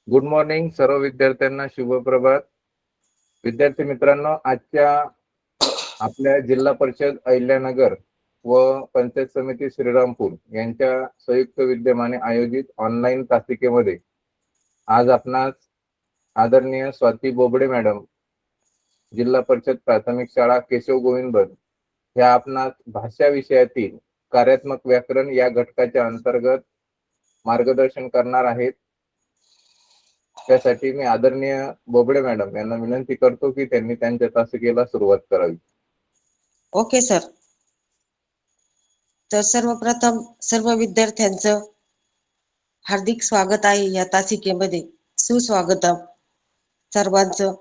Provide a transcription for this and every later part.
Good morning सर्व विद्यार्थ्यांना, शुभप्रभात. विद्यार्थी मित्रांनो, आजच्या आपल्या जिल्हा परिषद अहिल्यानगर व पंचायत समिती श्रीरामपूर यांच्या संयुक्त विद्यमाने आयोजित ऑनलाईन तासिकेमध्ये आज आपणास आदरणीय स्वाती बोबडे मॅडम, जिल्हा परिषद प्राथमिक शाळा केशव गोविंद बन, ह्या आपणास भाषा विषयातील कार्यात्मक व्याकरण या घटकाच्या अंतर्गत मार्गदर्शन करणार आहेत. त्यासाठी मी आदरणीय बोबडे मॅडम यांना विनंती करतो की त्यांनी त्यांच्या तासिकेला सुरुवात करावी. Okay sir. तर सर्वप्रथम सर्व विद्यार्थ्यांचं हार्दिक स्वागत आहे या तासिकेमध्ये. सुस्वागतम सर्वांचं.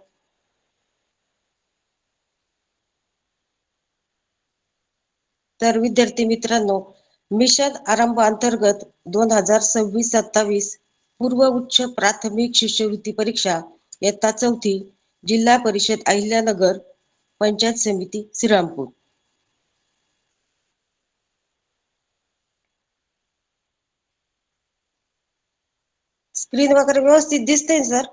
तर विद्यार्थी मित्रांनो, मिशन आरंभ अंतर्गत 2026-27 पूर्व उच्च प्राथमिक शिष्यवृत्ती परीक्षा इयत्ता 4थी जिल्हा परिषद अहिल्यानगर पंचायत समिती श्रीरामपूर. स्क्रीन वगैरे व्यवस्थित दिसते सर?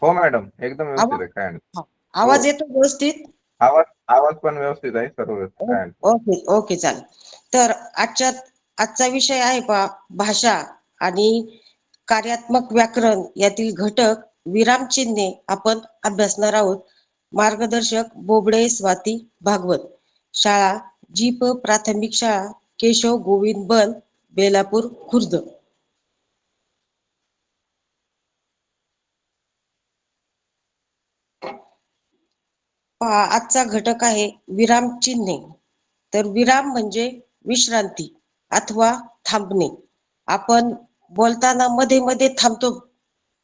हो मॅडम, एकदम व्यवस्थित आहे. काय नाही. आवाज येतो व्यवस्थित? आवाज पण व्यवस्थित आहे सर्व. ओके ओके चालेल. तर आजचा विषय आहे भाषा आणि कार्यात्मक व्याकरण यातील घटक विराम चिन्हे आपण अभ्यासणार आहोत. मार्गदर्शक बोबडे स्वाती भागवत, शाळा जीप प्राथमिक शाळा केशव गोविंद बन, बेलापूर खुर्द. आजचा घटक आहे विराम चिन्हे. तर विराम म्हणजे विश्रांती अथवा थांबणे. आपण बोलताना मध्ये मध्ये थांबतो,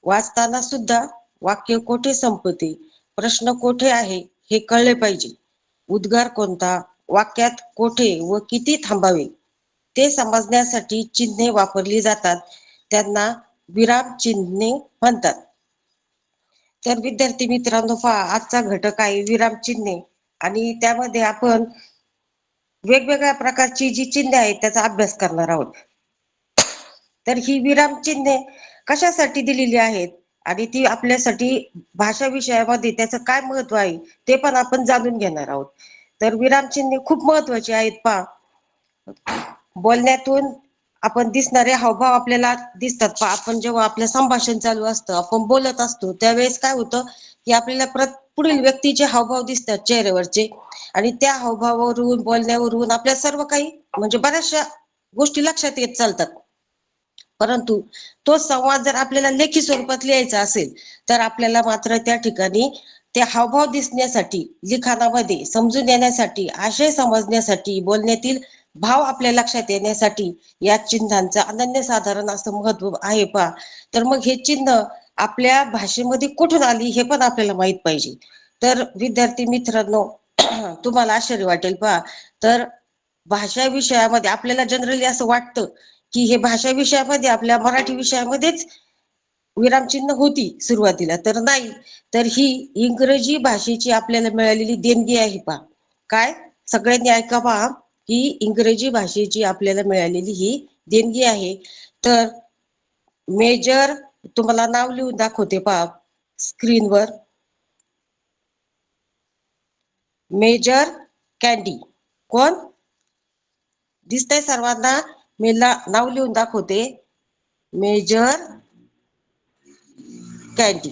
वाचताना सुद्धा वाक्य कोठे संपते, प्रश्न कोठे आहे हे कळले पाहिजे. उद्गार कोणता, वाक्यात कोठे व किती थांबावे ते समजण्यासाठी चिन्हे वापरली जातात. त्यांना विराम चिन्हे म्हणतात. तर विद्यार्थी मित्रांनो, आजचा घटक आहे विराम चिन्हे आणि त्यामध्ये आपण वेगवेगळ्या प्रकारची जी चिन्हे आहेत त्याचा अभ्यास करणार आहोत. तर ही विराम चिन्हे कशासाठी दिलेली आहेत आणि ती आपल्यासाठी भाषा विषयामध्ये त्याचं काय महत्व आहे ते पण आपण जाणून घेणार आहोत. तर विराम चिन्हे खूप महत्वाची आहेत. बोलण्यातून आपण दिसणारे हावभाव आपल्याला दिसतात. आपण जेव्हा आपलं संभाषण चालू असतं, आपण बोलत असतो, त्यावेळेस काय होतं की आपल्याला पुढील व्यक्तीचे हावभाव दिसतात चेहऱ्यावरचे, आणि त्या हावभावावरून बोलण्यावरून आपल्या सर्व काही म्हणजे बऱ्याचशा गोष्टी लक्षात येत चालतात. परंतु तो संवाद जर आपल्याला लेखी स्वरूपात लिहायचा असेल तर आपल्याला मात्र त्या ठिकाणी ते हावभाव दिसण्यासाठी, लिखाणामध्ये समजून येण्यासाठी, आशय समजण्यासाठी, बोलण्यातील भाव आपल्या लक्षात येण्यासाठी या चिन्हांचं अनन्यसाधारण असं महत्व आहे. तर मग हे चिन्ह आपल्या भाषेमध्ये कुठून आली हे पण आपल्याला माहित पाहिजे. तर विद्यार्थी मित्रांनो, तुम्हाला आश्चर्य वाटेल तर भाषा विषयामध्ये आपल्याला जनरली असं वाटतं की हे भाषा विषयामध्ये आपल्या मराठी विषयामध्येच विरामचिन्ह होती सुरुवातीला, तर नाही. तर ही इंग्रजी भाषेची आपल्याला मिळालेली देणगी आहे. काय सगळ्यांनी ऐका ही इंग्रजी भाषेची आपल्याला मिळालेली ही देणगी आहे. तर मेजर, तुम्हाला नाव लिहून दाखवते स्क्रीनवर. Major candy. कोण दिसतंय सर्वांना? मी नाव लिहून दाखवते. मेजर कॅन्डी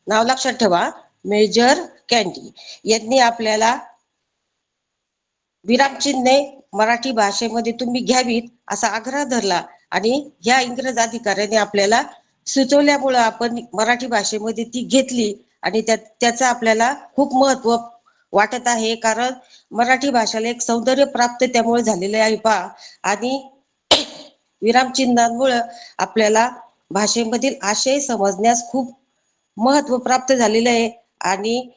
नाव लक्षात ठेवा. मेजर कॅन्डी यांनी आपल्याला विरामचिन्हे मराठी भाषेमध्ये तुम्ही घ्यावीत असा आग्रह धरला आणि ह्या इंग्रज अधिकाऱ्याने आपल्याला सुचवल्यामुळं आपण मराठी भाषेमध्ये ती घेतली आणि त्याचं आपल्याला खूप महत्व वाटत आहे. कारण मराठी भाषेला एक सौंदर्य प्राप्त त्यामुळे झालेले आहे. आणि विरामचिन्हांमुळे आपल्याला भाषेमधील आशय समजण्यास खूप महत्व प्राप्त झालेलं आहे. आणि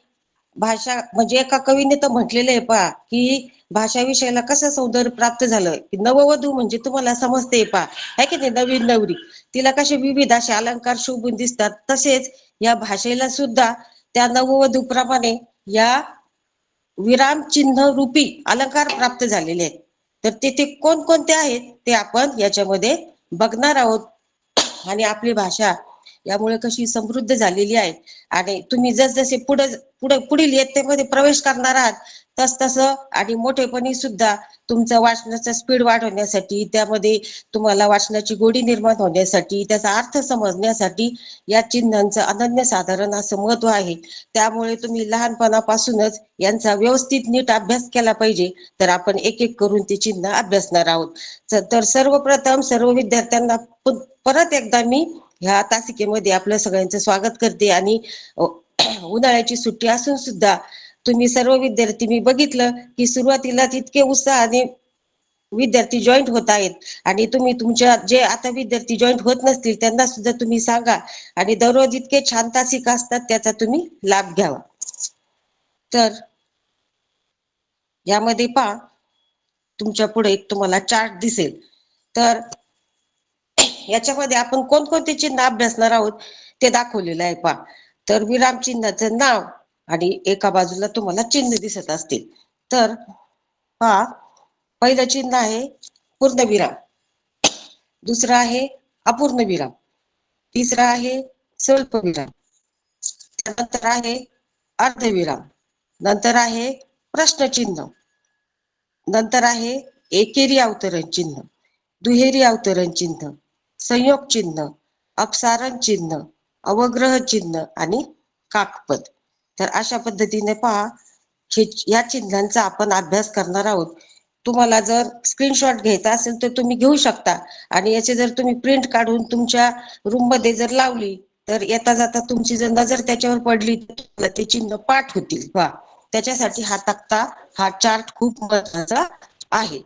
भाषा म्हणजे एका कवीने तर म्हटलेलं आहे की भाषा विषयाला कसं सौंदर्य प्राप्त झालं की नववधू म्हणजे तुम्हाला समजते है की नाही, नवीन नवरी तिला कसे विविध असे अलंकार शोभून दिसतात, तसेच या भाषेला सुद्धा त्या नववधूप्रमाणे या विराम चिन्ह रूपी अलंकार प्राप्त झालेले आहेत. तर ते कोणकोणते आहेत ते आपण याच्यामध्ये बघणार आहोत. आणि आपली भाषा यामुळे कशी समृद्ध झालेली आहे. आणि तुम्ही जसजसे पुढील इयत्तेमध्ये प्रवेश करणार आहात तसतसं आणि मोठेपणी सुद्धा तुमचं वाचनाचा स्पीड वाढवण्यासाठी, त्यामध्ये तुम्हाला वाचनाची गोडी निर्माण होण्यासाठी, त्याचा अर्थ समजण्यासाठी या चिन्हांचं अनन्यसाधारण असं महत्व आहे. त्यामुळे तुम्ही लहानपणापासूनच यांचा व्यवस्थित नीट अभ्यास केला पाहिजे. तर आपण एक एक करून ते चिन्ह अभ्यासणार आहोत. तर सर्वप्रथम सर्व विद्यार्थ्यांना परत एकदा मी ह्या तासिकेमध्ये आपल्या सगळ्यांचं स्वागत करते. आणि उन्हाळ्याची सुट्टी असून सुद्धा तुम्ही सर्व विद्यार्थी, मी बघितलं की सुरुवातीला इतके उत्साहाने विद्यार्थी जॉईंट होत आहेत. आणि तुम्ही तुमच्या जे आता विद्यार्थी जॉईंट होत नसतील त्यांना सुद्धा तुम्ही सांगा. आणि दररोज इतके छान तासिका असतात त्याचा तुम्ही लाभ घ्यावा. तर यामध्ये पहा, तुमच्या पुढे तुम्हाला चार्ट दिसेल. तर याच्यामध्ये आपण कोणकोणते चिन्ह अभ्यासणार आहोत ते दाखवलेलं आहे पहा. तर विराम चिन्हाचं नाव आणि एका बाजूला तुम्हाला चिन्ह दिसत असतील. तर पहा, पहिलं चिन्ह आहे पूर्णविराम, दुसरं आहे अपूर्ण विराम, तिसरं आहे स्वल्पविराम, त्यानंतर आहे अर्धविराम, नंतर आहे प्रश्नचिन्ह, नंतर आहे एकेरी अवतरण चिन्ह, दुहेरी अवतरण चिन्ह, संयोग चिन्ह, अपसारण चिन्ह, अवग्रह चिन्ह आणि काकपद. तर अशा पद्धतीने पहा, या चिन्हांचा आपण अभ्यास करणार आहोत. तुम्हाला जर स्क्रीनशॉट घ्यायचा असेल तर तुम्ही घेऊ शकता. आणि याचे जर तुम्ही प्रिंट काढून तुमच्या रूम मध्ये जर लावली तर येता जाता तुमची जर नजर त्याच्यावर पडली तर ते चिन्ह पाठ होतील. पहा, त्याच्यासाठी हा तक्ता, हा चार्ट खूप महत्वाचा आहे.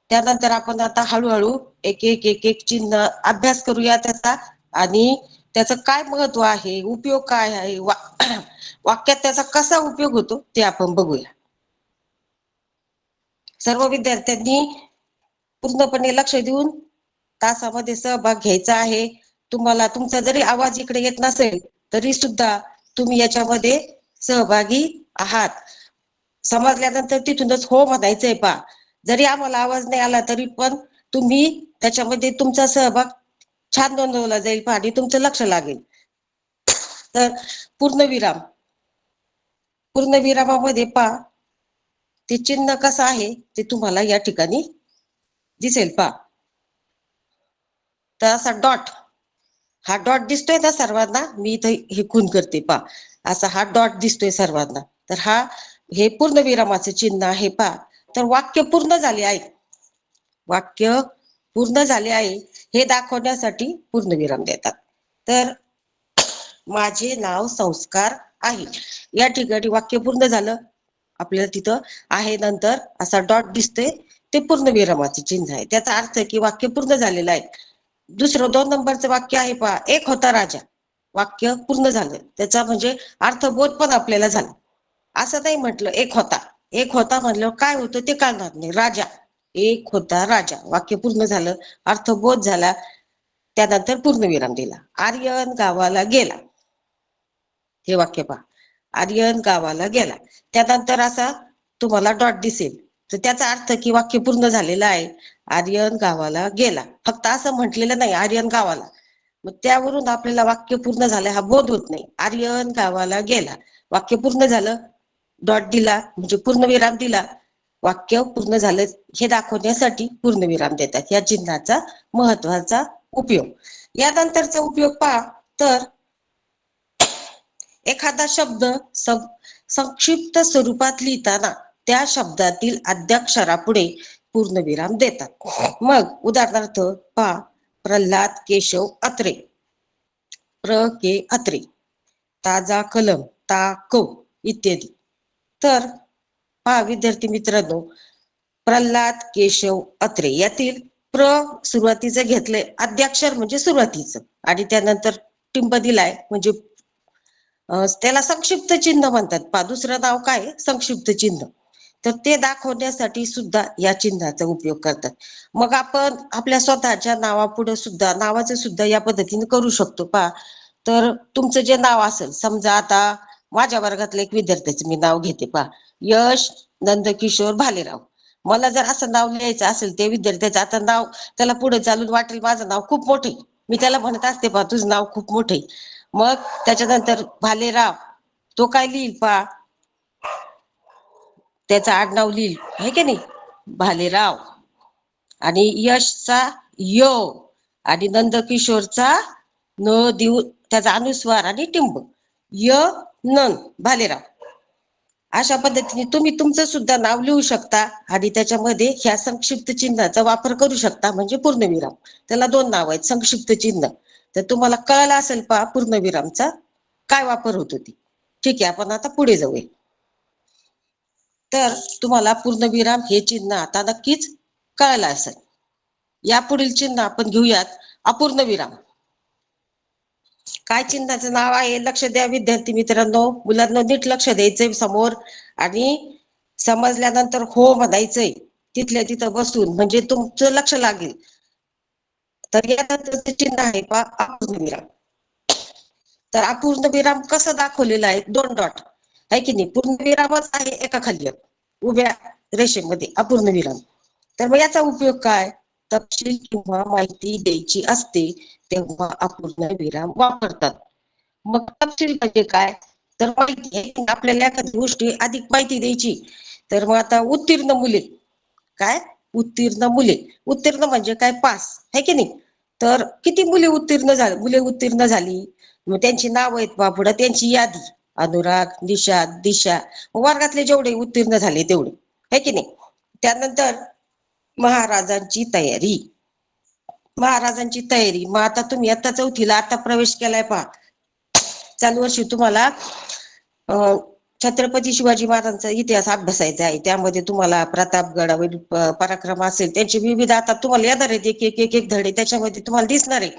त्यानंतर आपण आता हळूहळू एक एक एक एक चिन्ह अभ्यास करूया त्याचा. आणि त्याचं काय महत्व आहे, उपयोग काय आहे, वाक्यात त्याचा कसा उपयोग होतो ते आपण बघूया. सर्व विद्यार्थ्यांनी पूर्णपणे लक्ष देऊन तासामध्ये सहभाग घ्यायचा आहे. तुम्हाला तुमचा जरी आवाज इकडे येत नसेल तरी सुद्धा तुम्ही याच्यामध्ये सहभागी आहात. समजल्यानंतर तिथूनच हो म्हणायचंय पहा. जरी आम्हाला आवाज नाही आला तरी पण तुम्ही त्याच्यामध्ये तुमचा सहभाग छान नोंदवला जाईल पहा आणि तुमचं लक्ष लागेल. तर पूर्णविराम, पूर्णविरामामध्ये पहा ते चिन्ह कसं आहे ते तुम्हाला या ठिकाणी दिसेल पहा. तर असा डॉट, हा डॉट दिसतोय ना सर्वांना, मी इथं हे खून करते पहा, असा हा डॉट दिसतोय सर्वांना. तर हे पूर्णविरामाचे चिन्ह आहे पहा. तर वाक्य पूर्ण झाले आहे, वाक्य पूर्ण झाले आहे हे दाखवण्यासाठी पूर्णविराम देतात. तर माझे नाव संस्कार आहे, या ठिकाणी वाक्य पूर्ण झालं. आपल्याला तिथं आहे नंतर असा डॉट दिसतोय, ते पूर्णविरामाचे चिन्ह आहे. त्याचा अर्थ की वाक्य पूर्ण झालेलं आहे. दुसरं 2 नंबरचं वाक्य आहे पहा, एक होता राजा, वाक्य पूर्ण झालं. त्याचा म्हणजे अर्थबोध पण आपल्याला झाला. असं नाही म्हटलं एक होता, एक होता म्हणलं काय होतं ते कळणार नाही. राजा, एक होता राजा, वाक्य पूर्ण झालं, अर्थबोध झाला. त्यानंतर पूर्णविराम दिला. आर्यन गावाला गेला, हे वाक्य पहा, आर्यन गावाला गेला. त्यानंतर असा तुम्हाला डॉट दिसेल, तर त्याचा अर्थ की वाक्य पूर्ण झालेलं आहे. आर्यन गावाला गेला, फक्त असं म्हटलेलं नाही आर्यन गावाला, मग त्यावरून आपल्याला वाक्य पूर्ण झालं हा बोध होत नाही. आर्यन गावाला गेला, वाक्य पूर्ण झालं, डॉट दिला म्हणजे पूर्णविराम दिला, वाक्य पूर्ण झालं हे दाखवण्यासाठी पूर्णविराम देतात. या चिन्हाचा महत्वाचा उपयोग. यानंतरचा उपयोग पहा, तर एखादा शब्द संक्षिप्त स्वरूपात लिहिताना त्या शब्दातील आद्याक्षरापुढे पूर्णविराम देतात. मग उदाहरणार्थ पहा, प्रल्हाद केशव अत्रे, के अत्रे, ताजा कलम, क इत्यादी. तर पहा विद्यार्थी मित्रांनो, प्रल्हाद केशव अत्रे यातील सुरुवातीचं घेतलंय, आद्याक्षर म्हणजे सुरुवातीचं, आणि त्यानंतर टिंब दिलाय म्हणजे त्याला संक्षिप्त चिन्ह म्हणतात. पहा दुसरं नाव काय, संक्षिप्त चिन्ह. तर ते दाखवण्यासाठी सुद्धा या चिन्हाचा उपयोग करतात. मग आपण आपल्या स्वतःच्या नावापुढे सुद्धा नावाचं सुद्धा या पद्धतीने करू शकतो पहा. तर तुमचं जे नाव असेल, समजा आता माझ्या वर्गातल्या एक विद्यार्थ्याचं मी नाव घेते पहा, यश नंदकिशोर भालेराव. मला जर असं नाव लिहायचं असेल ते विद्यार्थ्याचं, आता नाव त्याला पुढे चालून वाटेल माझं नाव खूप मोठे, मी त्याला म्हणत असते पहा तुझं नाव खूप मोठे, मग त्याच्यानंतर भालेराव, तो काय लिहिल पहा, त्याचं आडनाव लिहिल आहे की नाही, भालेराव, आणि यशचा य, आणि नंदकिशोरचा न देऊ त्याचा अनुस्वार आणि टिंब, य न भालेराव. अशा पद्धतीने तुम्ही तुमचं सुद्धा नाव लिहू शकता आणि त्याच्यामध्ये ह्या संक्षिप्त चिन्हाचा वापर करू शकता, म्हणजे पूर्णविराम. त्याला 2 नाव आहेत, संक्षिप्त चिन्ह. तर तुम्हाला कळलं असेल पहा पूर्णविरामचा काय वापर होतो ती. ठीक आहे, आपण आता पुढे जाऊया. तर तुम्हाला पूर्णविराम हे चिन्ह आता नक्कीच कळलं असेल. यापुढील चिन्ह आपण घेऊयात अपूर्णविराम. काय चिन्हाचं नाव आहे लक्ष द्या विद्यार्थी मित्रांनो, मुलांना नीट लक्ष द्यायचंय समोर, आणि समजल्यानंतर हो म्हणायचंय तिथल्या तिथं बसून, म्हणजे तुमचं लक्ष लागेल. तर यानंतरचं चिन्ह आहे पहा अपूर्णविराम. तर अपूर्णविराम कसं दाखवलेलं आहे, 2 डॉट आहे की नाही, पूर्णविरामच आहे एका खाली उभ्या रेषेमध्ये अपूर्णविराम. तर मग याचा उपयोग काय, तपशील किंवा माहिती द्यायची असते तेव्हा अपूर्णविराम वापरतात. मग तपशील म्हणजे काय, तर माहिती आहे आपल्याला एखादी गोष्टी अधिक माहिती द्यायची. तर मग आता उत्तीर्ण मुले, काय उत्तीर्ण मुले, उत्तीर्ण म्हणजे काय, पास आहे की नाही. तर किती मुले उत्तीर्ण झाली, मग त्यांची नाव आहेत पुढे, त्यांची यादी, अनुराग, निशाद, दिशा, वर्गातले जेवढे उत्तीर्ण झाले तेवढे आहे की नाही. त्यानंतर महाराजांची तयारी, महाराजांची तयारी. मग आता तुम्ही आता 4थीला आता प्रवेश केलाय पहा, चालू वर्षी तुम्हाला छत्रपती शिवाजी महाराजांचा इतिहास अभ्यासायचा आहे. त्यामध्ये तुम्हाला प्रतापगडावरील पराक्रम असेल त्यांचे विविध, आता तुम्हाला येणार आहेत एक एक एक एक धडे, त्याच्यामध्ये तुम्हाला दिसणार आहे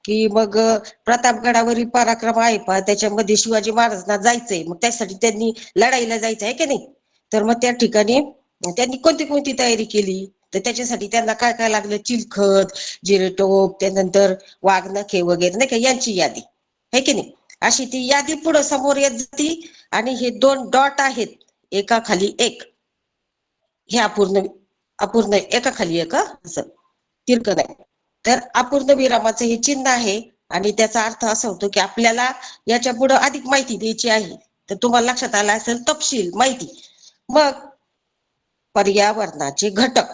की मग प्रतापगडावरील पराक्रम आहे पहा, त्याच्यामध्ये शिवाजी महाराजांना जायचंय, मग त्यासाठी त्यांनी लढाईला जायचं आहे की नाही. तर मग त्या ठिकाणी त्यांनी कोणती कोणती तयारी केली, तर त्याच्यासाठी त्यांना काय काय लागलं, चिलखत, जिरेटोप, त्यानंतर वाघनखे वगैरे नाही का, यांची यादी आहे की नाही. अशी ती यादी पुढे समोर येत जाती, आणि हे 2 डॉट आहेत एका खाली एक, हे अपूर्ण एका खाली एक, असं तिरकं नाही. तर अपूर्ण विरामाचं हे चिन्ह आहे, आणि त्याचा अर्थ असा होतो की आपल्याला याच्या पुढे अधिक माहिती द्यायची आहे. तर तुम्हाला लक्षात आलं असेल तपशील माहिती. मग पर्यावरणाचे घटक,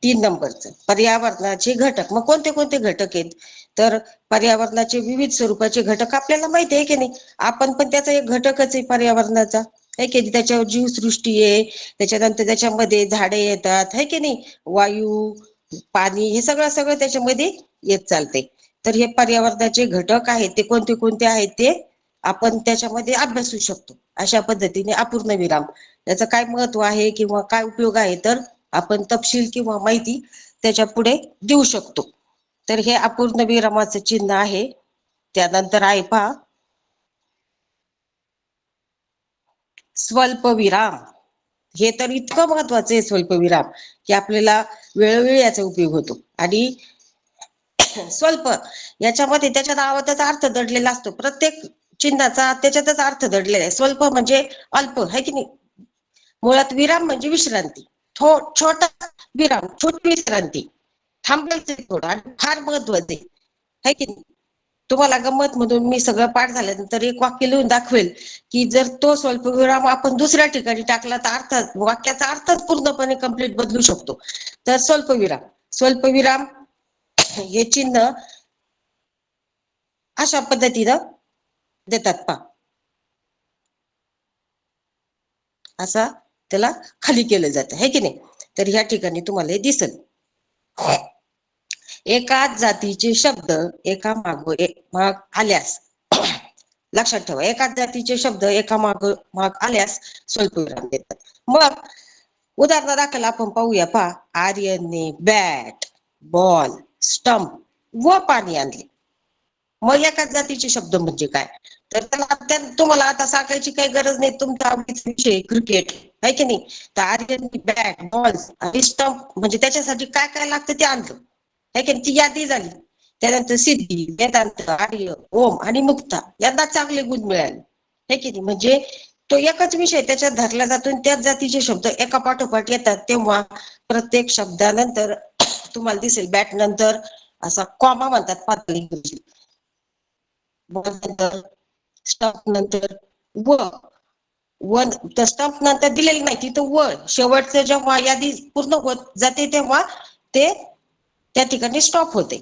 3 नंबरचं पर्यावरणाचे घटक. मग कोणते कोणते घटक आहेत, तर पर्यावरणाचे विविध स्वरूपाचे घटक आपल्याला माहिती आहे की नाही, आपण पण त्याचा एक घटकच आहे पर्यावरणाचा आहे की नाही. त्याच्यावर जीवसृष्टी आहे, त्याच्यानंतर त्याच्यामध्ये झाडे येतात आहे की नाही, वायू, पाणी, हे सगळं सगळं त्याच्यामध्ये येत चालते. तर हे पर्यावरणाचे घटक आहेत, ते कोणते कोणते आहेत ते आपण त्याच्यामध्ये अभ्यासू शकतो. अशा पद्धतीने अपूर्ण विराम याचं काय महत्व आहे किंवा काय उपयोग आहे, तर आपण तपशील किंवा माहिती त्याच्या पुढे देऊ शकतो. तर हे अपूर्ण विरामाचं चिन्ह आहे. त्यानंतर आहे पहा स्वल्पविराम. हे तर इतकं महत्वाचं आहे स्वल्पविराम, की आपल्याला वेळोवेळी याचा उपयोग होतो. आणि स्वल्प याच्यामध्ये त्याच्या नावातच अर्थ दडलेला असतो, प्रत्येक चिन्हाचा त्याच्यातच अर्थ दडलेला आहे. स्वल्प म्हणजे अल्प आहे की नाही, मुळात विराम म्हणजे विश्रांती, छोटा विराम, छोटी विश्रांती, थांबायचं थोडं, आणि फार महत्वाचे आहे की नाही. तुम्हाला गंमत म्हणून मी सगळं पाठ झाल्यानंतर एक वाक्य लिहून दाखवेल, की जर तो स्वल्पविराम आपण दुसऱ्या ठिकाणी टाकला तर अर्थ वाक्याचा अर्थच पूर्णपणे कंप्लीट बदलू शकतो. तर स्वल्पविराम, स्वल्पविराम हे चिन्ह अशा पद्धतीनं देतात पहा, असा त्याला खाली केलं जातं आहे की नाही. तर ह्या ठिकाणी तुम्हाला हे दिसेल, एकाच जातीचे शब्द एका माग आल्यास, लक्षात ठेवा, एकाच जातीचे शब्द एका माग आल्यास स्वल्पविराम देतात. मग उदाहरणादाखल आपण पाहूया पहा, आर्यनने बॅट, बॉल, स्टंप व पाणी आणले. मग एकाच जातीचे शब्द म्हणजे काय, तर त्याला तुम्हाला आता सांगायची काही गरज नाही, तुमचा आवडीचा विषय क्रिकेट आहे की नाही. तर आर्यनने बॅट, बॉल आणि स्टंप म्हणजे त्याच्यासाठी काय काय लागतं ते आणलं आहे की नाही, ती यादी झाली. त्यानंतर सिद्धी, वेदांत, आर्य, ओम आणि मुक्ता यांना चांगले गुण मिळाले आहे की नाही. म्हणजे तो एकच विषय त्याच्यात धरला जातो आणि त्याच जातीचे शब्द एका पाठोपाठ येतात, तेव्हा प्रत्येक शब्दानंतर तुम्हाला दिसेल बॅट नंतर असा कॉमा म्हणतात पातळी इंग्रजी, बॉल नंतर, स्टंप नंतर व, वन तर स्टंप नंतर दिलेली नाही तिथं व शेवटचं जेव्हा यादी पूर्ण होत जाते तेव्हा ते त्या ठिकाणी स्टॉप होते.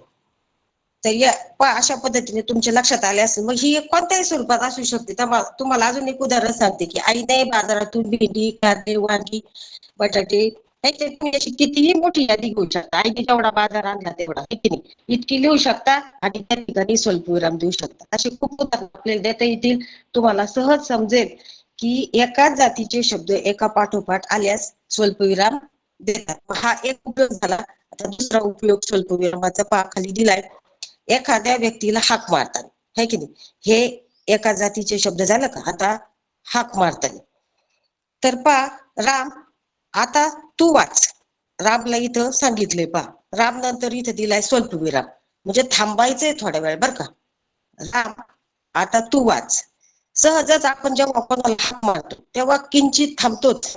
तर या अशा पद्धतीने तुमच्या लक्षात आले असेल. मग ही कोणत्याही स्वरूपात असू शकते. तुम्हाला अजून एक उदाहरण सांगते की आईने बाजारातून भेंडी, कारले, वांगी, बटाटे तुम्ही अशी कितीही मोठी यादी घेऊ शकता. आईने जेवढा बाजार आणला तेवढा, इतकी लिहू शकता आणि त्या ठिकाणी स्वल्पविराम देऊ शकता. असे खूप उदाहरण आपल्याला देता येतील. तुम्हाला सहज समजेल की एकाच जातीचे शब्द एका पाठोपाठ आल्यास स्वल्पविराम देतात. हा एक उपयोग झाला. आता दुसरा उपयोग स्वल्पविरामाचा खाली दिलाय. एखाद्या व्यक्तीला हाक मारतात, है की नाही, हे एका जातीचे शब्द झालं का. आता हाक मारताना तर राम, आता तू वाच. रामला इथं सांगितलंय राम नंतर इथं दिलाय स्वल्पविराम, म्हणजे थांबायचंय थोड्या वेळ बर का. राम, आता तू वाच. सहजच आपण जेव्हा कोणाला हाक मारतो तेव्हा किंचित थांबतोच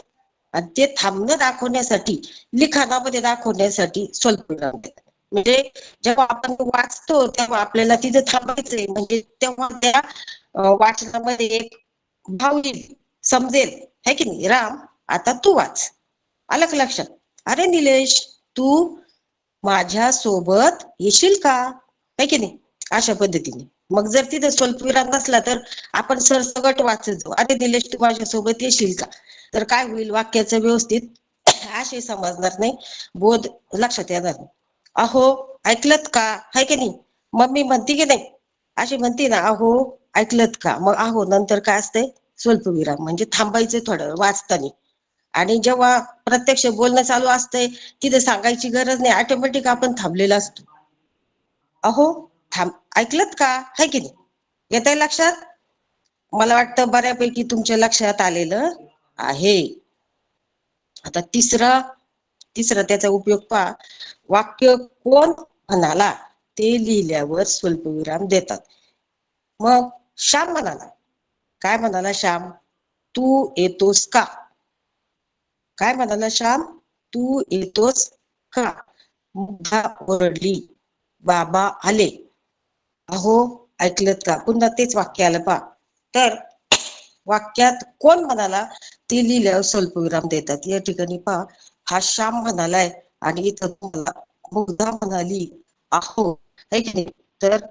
आणि ते थांबणं दाखवण्यासाठी, लिखाणामध्ये दाखवण्यासाठी स्वल्पविराम देतात. म्हणजे जेव्हा आपण वाचतो तेव्हा आपल्याला तिथे थांबायचंय, म्हणजे तेव्हा त्या वाचनामध्ये एक भाव येईल, समजेल, है की नाही. राम, आता तू वाच. आलं का लक्षात. अरे निलेश, तू माझ्या सोबत येशील का, है की नाही. अशा पद्धतीने. मग जर तिथे स्वल्पविराम नसला तर आपण सरसकट वाचत जाऊ. अरे निलेश, तू माझ्या सोबत येशील का. तर काय होईल, वाक्याचं व्यवस्थित असे समजणार नाही, बोध लक्षात येणार नाही. अहो ऐकलत का, है की नाही. मम्मी म्हणते की नाही, अशी म्हणते ना, अहो ऐकलत का. मग अहो नंतर काय असते, स्वल्पविराम, म्हणजे थांबायचं थोडं वेळ वाचताना. आणि जेव्हा प्रत्यक्ष बोलणं चालू असतंय तिथे सांगायची गरज नाही, ऑटोमॅटिक आपण थांबलेला असतो. अहो थांब, ऐकलत का, है की नाही. येतंय लक्षात. मला वाटतं बऱ्यापैकी तुमच्या लक्षात आलेलं आहे. आता तिसरा त्याचा उपयोग वाक्य कोण म्हणाला ते लिहिल्यावर स्वल्पविराम देतात. मग श्याम म्हणाला. काय म्हणाला श्याम, तू येतोस का. काय म्हणाला श्याम, तू येतोस का. मुग्धा ओरडली. बाबा आले. अहो ऐकलत का. पुन्हा तेच वाक्य आलं तर वाक्यात कोण म्हणाला ते लिहिल्यावर स्वल्पविराम देतात. या ठिकाणी हा श्याम म्हणालाय आणि इथं तुम्हाला मुग्धा म्हणाली, अहो, है की नाही. तर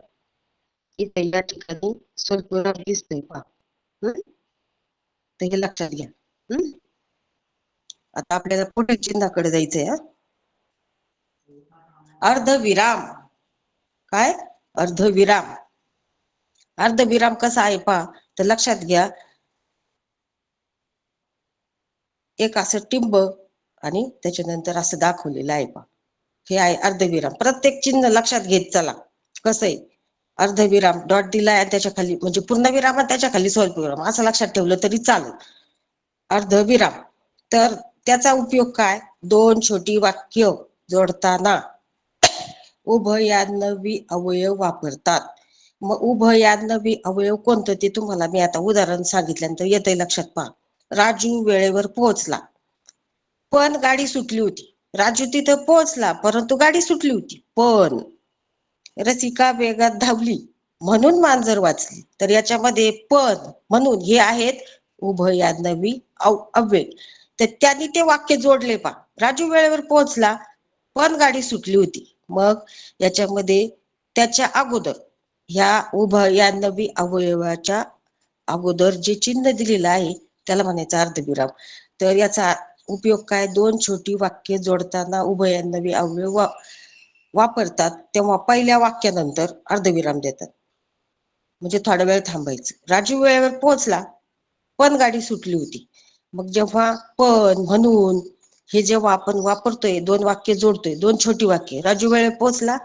इथे या ठिकाणी स्वल्पविराम दिसतोय तर हे लक्षात घ्या. आता आपल्याला पुढील चिन्हाकडे जायचंय. अर्धविराम. काय, अर्धविराम. अर्धविराम कसा आहे तर लक्षात घ्या. एक असं टिंब आणि त्याच्यानंतर असं दाखवलेलं आहे हे आहे अर्धविराम. प्रत्येक चिन्ह लक्षात घेत चला. कसं आहे, अर्धविराम डॉट दिलाय आणि त्याच्या खाली म्हणजे पूर्णविराम आणि त्याच्या खाली स्वल्पविराम असं लक्षात ठेवलं तरी चालेल. अर्धविराम. तर त्याचा उपयोग काय, दोन छोटी वाक्य जोडताना उभयान्वयी अवयव वापरतात. मग उभयान्वयी अवयव कोणतं ते तुम्हाला मी आता उदाहरण सांगितल्यानंतर येतंय लक्षात. राजू वेळेवर पोहोचला पण गाडी सुटली होती. राजू तिथं पोहोचला परंतु गाडी सुटली होती. पण रसिका वेगात धावली म्हणून मांजर वाचली. तर याच्यामध्ये पण, म्हणून हे आहेत उभयान्वयी अव्यय. तर त्यांनी ते वाक्य जोडले राजू वेळेवर पोहोचला पण गाडी सुटली होती. मग याच्यामध्ये त्याच्या अगोदर ह्या उभयान्वयी अवयवाच्या अगोदर जे चिन्ह दिलेलं आहे त्याला म्हणायचं अर्धविराम. तर याचा उपयोग काय, दोन छोटी वाक्य जोडताना उभयान्वयी अवयव वापरतात तेव्हा पहिल्या वाक्यानंतर अर्धविराम देतात, म्हणजे थोडा वेळ थांबायचं. राजू वेळेवर पोहोचला पण गाडी सुटली होती. मग जेव्हा पण, म्हणून हे जेव्हा आपण वापरतोय, दोन वाक्य जोडतोय, दोन छोटी वाक्य, राजू वेळेवर पोहोचला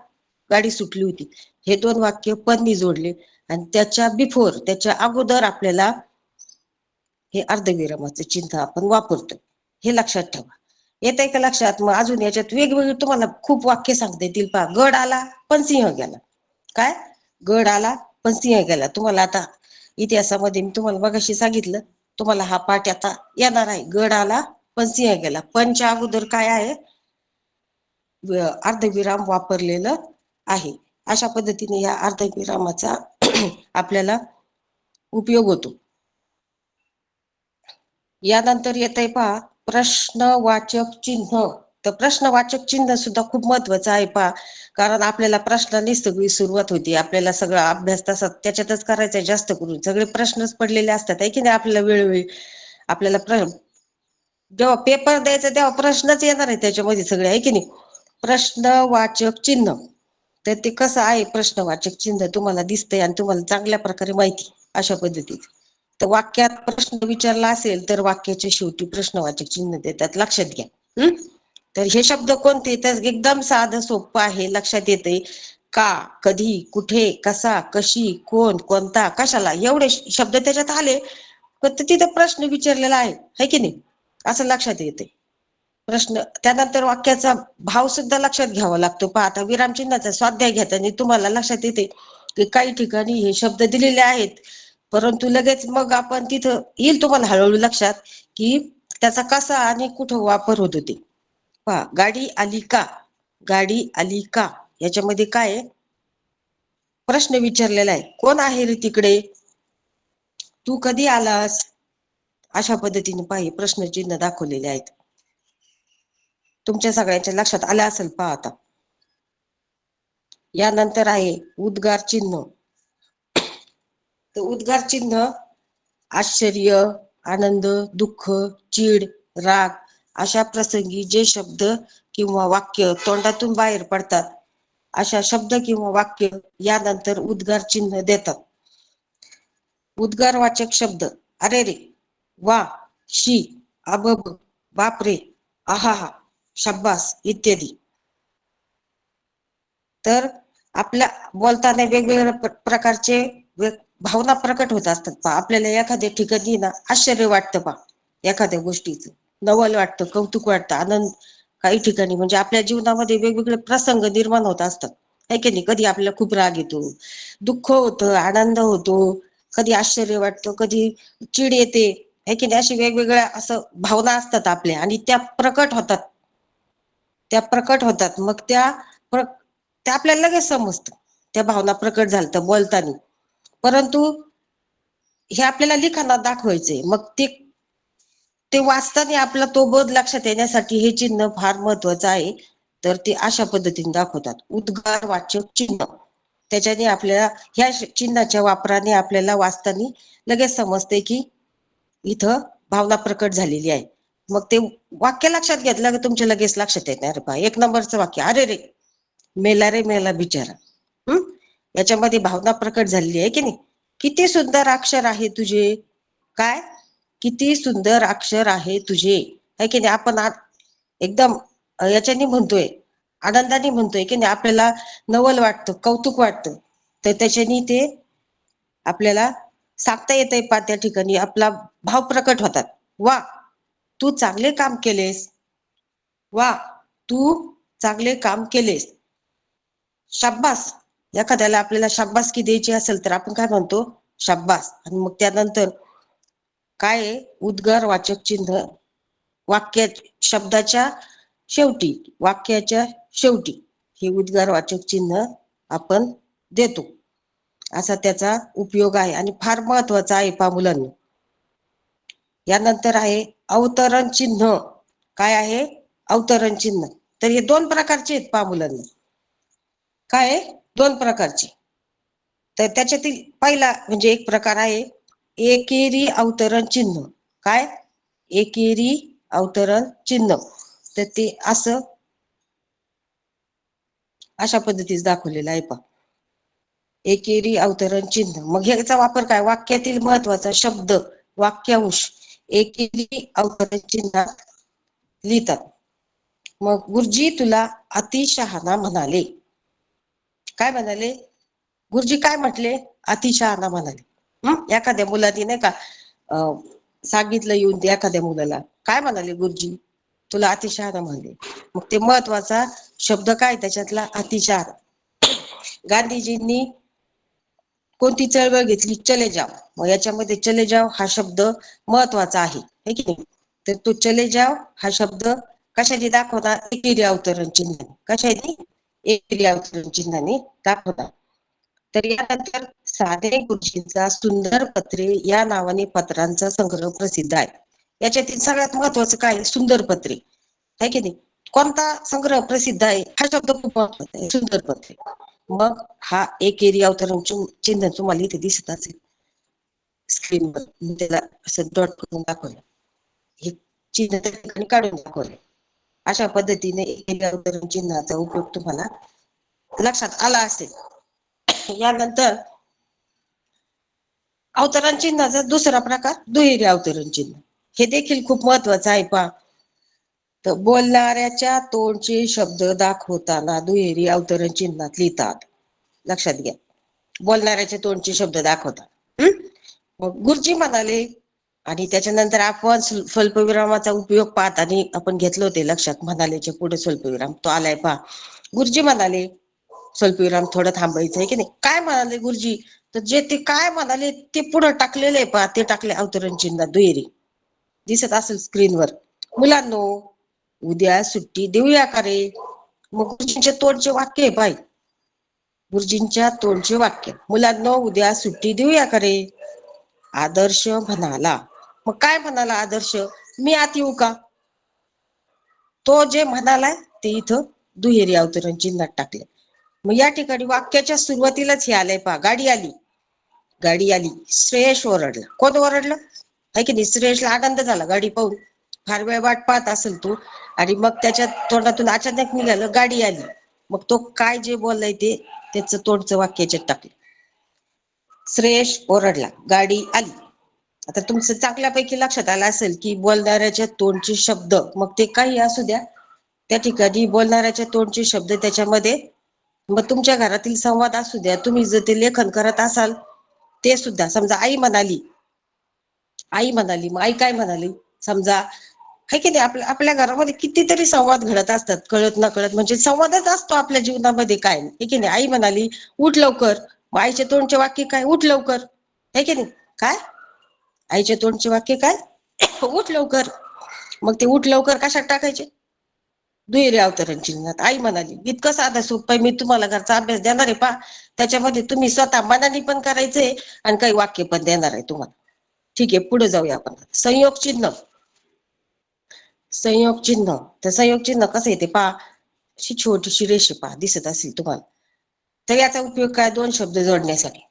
गाडी सुटली होती, हे दोन वाक्य पणनी जोडले आणि त्याच्या बिफोर, त्याच्या अगोदर आपल्याला हे अर्धविरामाचं चिन्ह आपण वापरतोय. हे लक्षात ठेवा. येत आहे का लक्षात. मग अजून याच्यात वेगवेगळे तुम्हाला खूप वाक्य सांगता येतील गड आला पण सिंह गेला. काय, गड आला पण सिंह गेला. तुम्हाला आता इतिहासामध्ये मी तुम्हाला मगाशी सांगितलं तुम्हाला हा पाठ आता येणार आहे. गड आला पण सिंह गेला. पणच्या अगोदर काय आहे, अर्धविराम वापरलेलं आहे. अशा पद्धतीने या अर्धविरामाचा आपल्याला उपयोग होतो. यानंतर येत आहे पहा प्रश्नवाचक चिन्ह. तर प्रश्नवाचक चिन्ह सुद्धा खूप महत्वाचं आहे पहा, कारण आपल्याला प्रश्नांनी सगळी सुरुवात होती. आपल्याला सगळा अभ्यास तसा त्याच्यातच करायचा आहे. जास्त करून सगळे प्रश्नच पडलेले असतात आहे की नाही. आपल्याला वेळोवेळी आपल्याला जेव्हा पेपर द्यायचा तेव्हा प्रश्नच येणार आहे त्याच्यामध्ये सगळे, आहे की नाही. प्रश्नवाचक चिन्ह, तर ते कसं आहे प्रश्नवाचक चिन्ह तुम्हाला दिसतंय आणि तुम्हाला चांगल्या प्रकारे माहिती अशा पद्धतीत. तर वाक्यात प्रश्न विचारला असेल तर वाक्याच्या शेवटी प्रश्नवाचक चिन्ह देतात, लक्षात घ्या. तर हे शब्द कोणते, तर एकदम साधं सोपं आहे, लक्षात येते. का, कधी, कुठे, कसा, कशी, कोण, कोणता, कशाला, एवढे शब्द त्याच्यात आले पण तिथे प्रश्न विचारलेला आहे की नाही, असं लक्षात येते. प्रश्न त्यानंतर वाक्याचा भाव सुद्धा लक्षात घ्यावा लागतो. पहा आता विरामचिन्हाचा स्वाध्याय घेताना तुम्हाला लक्षात येते की काही ठिकाणी हे शब्द दिलेले आहेत, परंतु लगेच मग आपण तिथं येईल तुम्हाला हळूहळू लक्षात की त्याचा कसा आणि कुठं वापर होतो ते. पहा, गाडी आली का, गाडी आली का, याच्यामध्ये काय आहे, प्रश्न विचारलेला आहे. कोण आहे रे तिकडे, तू कधी आलास, अशा पद्धतीने पाहि प्रश्नचिन्ह दाखवलेले आहेत. तुमच्या सगळ्यांच्या लक्षात आलं असेल पहा आता. यानंतर आहे उद्गार चिन्ह. तर उद्गार चिन्ह आश्चर्य, आनंद, दुःख, चीड, राग अशा प्रसंगी जे शब्द किंवा वाक्य तोंडातून बाहेर पडतात अशा शब्द किंवा वाक्य यानंतर उद्गार चिन्ह देतात. उद्गारवाचक शब्द अरे रे, वा, शी, अबब, बापरे, आहा, शब्बास इत्यादी. तर आपल्या बोलताना वेगवेगळ्या प्रकारचे भावना प्रकट होत असतात पहा. आपल्याला एखाद्या ठिकाणी ना आश्चर्य वाटतं पहा, एखाद्या गोष्टीचं नवल वाटतं, कौतुक वाटतं, आनंद. काही ठिकाणी म्हणजे आपल्या जीवनामध्ये वेगवेगळे प्रसंग निर्माण होत असतात, है की नाही. कधी आपल्याला खूप राग येतो, दुःख होतं, आनंद होतो, कधी आश्चर्य वाटतं, कधी चीड येते, है की नाही. अशी वेगवेगळ्या असं भावना असतात आपल्या आणि त्या प्रकट होतात, मग त्या आपल्याला लगेच समजतं त्या भावना प्रकट झाल्या बोलताना. परंतु हे आपल्याला लिखाणात दाखवायचंय, मग ते वाचताना आपला तो बोध लक्षात येण्यासाठी हे चिन्ह फार महत्वाचं आहे. तर ते अशा पद्धतीने दाखवतात उद्गार वाचक चिन्ह. त्याच्याने आपल्याला ह्या चिन्हाच्या वापराने आपल्याला वाचताना लगेच समजते की इथं भावना प्रकट झालेली आहे. मग ते वाक्य लक्षात घेतलं की तुमच्या लगेच लक्षात येणार पहा. 1 नंबरचं वाक्य, अरे रे, मेला रे मेला बिचारा. याच्यामध्ये भावना प्रकट झालेली आहे की नाही. किती सुंदर अक्षर आहे तुझे, काय, किती सुंदर अक्षर आहे तुझे, है की नाही. आपण एकदम याच्याने म्हणतोय, आनंदाने म्हणतोय की नाही. आपल्याला नवल वाटतं, कौतुक वाटतं, तर त्याच्याने ते आपल्याला सांगता येतंय पहा. त्या ठिकाणी आपला भाव प्रकट होतात. वा, तू चांगले काम केलेस, वा, तू चांगले काम केलेस. शाब्बास, एखाद्याला आपल्याला शाब्बासकी द्यायची असेल तर आपण काय म्हणतो, शाब्बास. आणि मग त्यानंतर काय, उद्गार वाचक चिन्ह वाक्य शब्दाच्या शेवटी, वाक्याच्या शेवटी हे उद्गार वाचक चिन्ह आपण देतो. असा त्याचा उपयोग आहे आणि फार महत्वाचा आहे पहा मुलांना. यानंतर आहे अवतरण चिन्ह. काय आहे, अवतरण चिन्ह. तर हे 2 प्रकारचे आहेत पहा मुलांना. काय आहे, 2 प्रकारचे. तर त्याच्यातील पहिला म्हणजे एक प्रकार आहे एकेरी अवतरण चिन्ह. काय, एकेरी अवतरण चिन्ह. तर ते असं अशा पद्धतीने दाखवलेलं आहे पहा, एकेरी अवतरण चिन्ह. मग ह्याचा वापर काय, वाक्यातील महत्वाचा शब्द, वाक्यांश एकेरी अवतरण चिन्हात लिहितात. मग गुरुजी तुला अतिशहाणा म्हणाले. काय म्हणाले, गुरुजी काय म्हटले, अतिशहाणा म्हणाले. एखाद्या मुलाने नाही का सांगितलं येऊन ते एखाद्या मुलाला, काय म्हणाले गुरुजी, तुला अतिशहाणा म्हणाले. मग ते महत्वाचा शब्द काय त्याच्यातला, अतिशहाणा. गांधीजींनी कोणती चळवळ घेतली? चले जाव. मग याच्यामध्ये चले जाव हा शब्द महत्वाचा आहे, है की नाही? तर तो चले जाव हा शब्द कशाने दाखवता? एकेरी अवतरण चिन्हाने. कशाने? एकेरी अवतरण चिन्हाने दाखवता. तर यानंतर साने गुरुजींचा सुंदर पत्रे या नावाने पत्रांचा संग्रह प्रसिद्ध आहे. याच्यातील सगळ्यात महत्वाचं काय? सुंदर पत्रे, है की नाही? कोणता संग्रह प्रसिद्ध आहे? हा शब्द खूप महत्वाचा आहे, सुंदर पत्रे. मग हा एकेरी अवतरण चिन्ह तुम्हाला इथे दिसत असेल स्क्रीनवर. मी त्याला असं डॉट करून दाखवलं, हे चिन्ह त्या ठिकाणी काढून दाखवले. अशा पद्धतीने एकेरी अवतरण चिन्हाचा उपयोग तुम्हाला लक्षात आला असेल. यानंतर अवतरण चिन्हाचा दुसरा प्रकार दुहेरी अवतरण चिन्ह. हे देखील खूप महत्वाचं आहे. पहा, तर बोलणाऱ्याच्या तोंडचे शब्द दाखवताना दुहेरी अवतरण चिन्हात लिहितात. लक्षात घ्या, बोलणाऱ्याचे तोंडचे शब्द दाखवतात. मग गुरुजी म्हणाले, आणि त्याच्यानंतर आपण स्वल्पविरामाचा उपयोग पाहत आणि आपण घेतलं होते लक्षात. म्हणालेच्या पुढे स्वल्पविराम तो आलाय. पहा, गुरुजी म्हणाले, स्वल्पविराम थोडं थांबायचं आहे की नाही. काय म्हणाले गुरुजी? तर जे ते काय म्हणाले ते पुढे टाकलेले आहे. पहा, ते टाकले अवतरण चिन्ह दुहेरी, दिसत असेल स्क्रीनवर. मुलांनो, उद्या सुट्टी देऊया का रे? मग गुरुजींच्या तोंडचे वाक्य आहे. पाय, गुरुजींच्या तोंडचे वाक्य. मुलांनो, उद्या सुट्टी देऊया का रे? आदर्श म्हणाला. मग काय म्हणाला आदर्श? मी आत येऊ का? तो जे म्हणालाय ते इथं दुहेरी अवतरण चिन्हात टाकले. मग या ठिकाणी वाक्याच्या सुरुवातीलाच हे आलंय. पहा, गाडी आली. गाडी आली. श्रेयश ओरडला. कोण ओरडलं? है की नाही? श्रेयशला आनंद झाला गाडी पाहून. फार वेळ वाट पाहत असेल तू, आणि मग त्याच्या तोंडातून अचानक निघालं गाडी आली. मग तो काय जे बोललाय ते त्याचं तोंडचं वाक्याच्यात टाकलं. श्रेयश ओरडला, गाडी आली. आता तुमचं चांगल्यापैकी लक्षात आलं असेल की बोलणाऱ्याच्या तोंडचे शब्द, मग ते काही असू द्या, त्या ठिकाणी बोलणाऱ्याच्या तोंडचे शब्द त्याच्यामध्ये, मग तुमच्या घरातील संवाद असू द्या, तुम्ही जर ते लेखन करत असाल ते सुद्धा. समजा आई म्हणाली, आई म्हणाली, मग आई काय म्हणाली? समजा, है की नाही? आपल्या घरामध्ये कितीतरी संवाद घडत असतात, कळत न कळत, म्हणजे संवादच असतो आपल्या जीवनामध्ये. काय, है की नाही? आई म्हणाली, उठ लवकर. मग आईच्या तोंडचे वाक्य काय? उठ लवकर, है की नाही? काय आईच्या तोंडचे वाक्य काय? उठ लवकर. मग ते उठ लवकर कशात टाकायचे? दुहेरी अवतरण चिन्हात. आई म्हणाली, इतकं साधं सोपं. मी तुम्हाला घरचा अभ्यास देणार आहे. पहा, त्याच्यामध्ये तुम्ही स्वतः मनाने पण करायचंय आणि काही वाक्य पण देणार आहे तुम्हाला. ठीक आहे, पुढे जाऊया आपण. संयोग चिन्ह. संयोग चिन्ह. तर संयोग चिन्ह कसं येते? पहा, अशी छोटीशी रेषा पहा, दिसत असेल तुम्हाला. तर याचा उपयोग काय? दोन शब्द जोडण्यासाठी.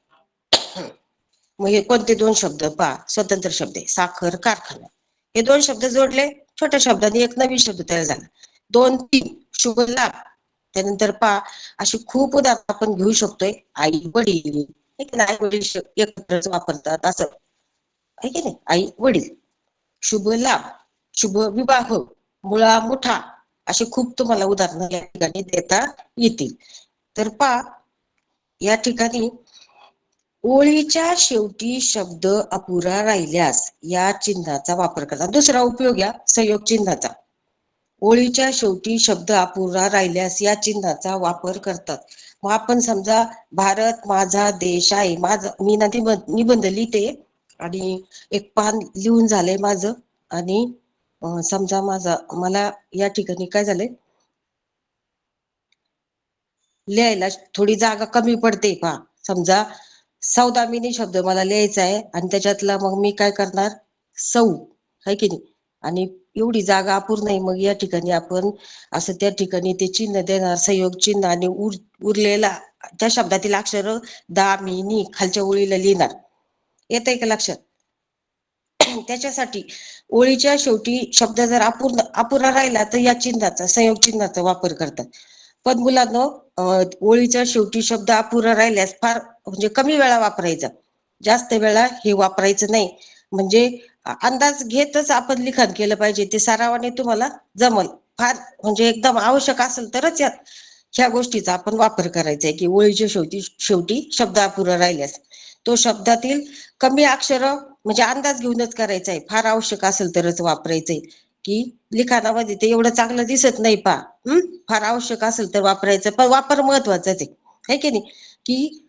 मग हे कोणते दोन शब्द? पहा, स्वतंत्र शब्द आहे. साखर कारखाना. हे दोन शब्द जोडले, छोट्या शब्दाने एक नवीन शब्द तयार झाला. दोन तीन, शुभ लाभ. त्यानंतर पहा, अशी खूप उदाहरण आपण घेऊ शकतोय. आई वडील, आई वडील एकत्रच वापरतात असं, आहे की नाही? आई वडील. शुभ लाभ, शुभ विवाह, मुळा मुठा, अशी खूप तुम्हाला उदाहरणं या ठिकाणी देता येतील. तर पहा, या ठिकाणी ओळीच्या शेवटी शब्द अपुरा राहिल्यास या चिन्हाचा वापर करतात. दुसरा उपयोग या संयोग चिन्हाचा. ओळीच्या शेवटी शब्द अपुरा राहिल्यास या चिन्हाचा वापर करतात. मग आपण समजा, भारत माझा देश आहे. माझा, मी निबंध लिहिते आणि एक पान लिहून झालंय माझं, आणि समजा मला या ठिकाणी काय झालंय, लिहायला थोडी जागा कमी पडते. पहा, समजा सौदामिनी शब्द मला लिहायचा आहे, आणि त्याच्यातला मग मी काय करणार? सौ, है की नाही? आणि एवढी जागा अपूर्ण आहे. मग या ठिकाणी आपण असं त्या ठिकाणी ते चिन्ह देणार, संयोग चिन्ह, आणि उरलेला त्या शब्दातील अक्षर दामिनी खालच्या ओळीला लिहिणार. येतंय का लक्षात? त्याच्यासाठी ओळीच्या शेवटी शब्द जर अपुरा राहिला तर या चिन्हाचा, संयोग चिन्हाचा वापर करतात. पण मुलांनो, ओळीच्या शेवटी शब्द अपुरा राहिल्यास फार म्हणजे कमी वेळा वापरायचा, जास्त वेळा हे वापरायचं नाही. म्हणजे अंदाज घेतच आपण लिखाण केलं पाहिजे. ते सरावाने तुम्हाला जमल. फार म्हणजे एकदम आवश्यक असेल तरच ह्या गोष्टीचा आपण वापर करायचा आहे, की ओळीच्या शेवटी शब्द अपुरा राहिल्यास तो शब्दातील कमी अक्षर म्हणजे अंदाज घेऊनच करायचा आहे. फार आवश्यक असेल तरच वापरायचंय, की लिखाणामध्ये ते एवढं चांगलं दिसत नाही. पहा, फार आवश्यक असेल तर वापरायचं, पण वापर महत्वाचाच आहे, है की नाही? की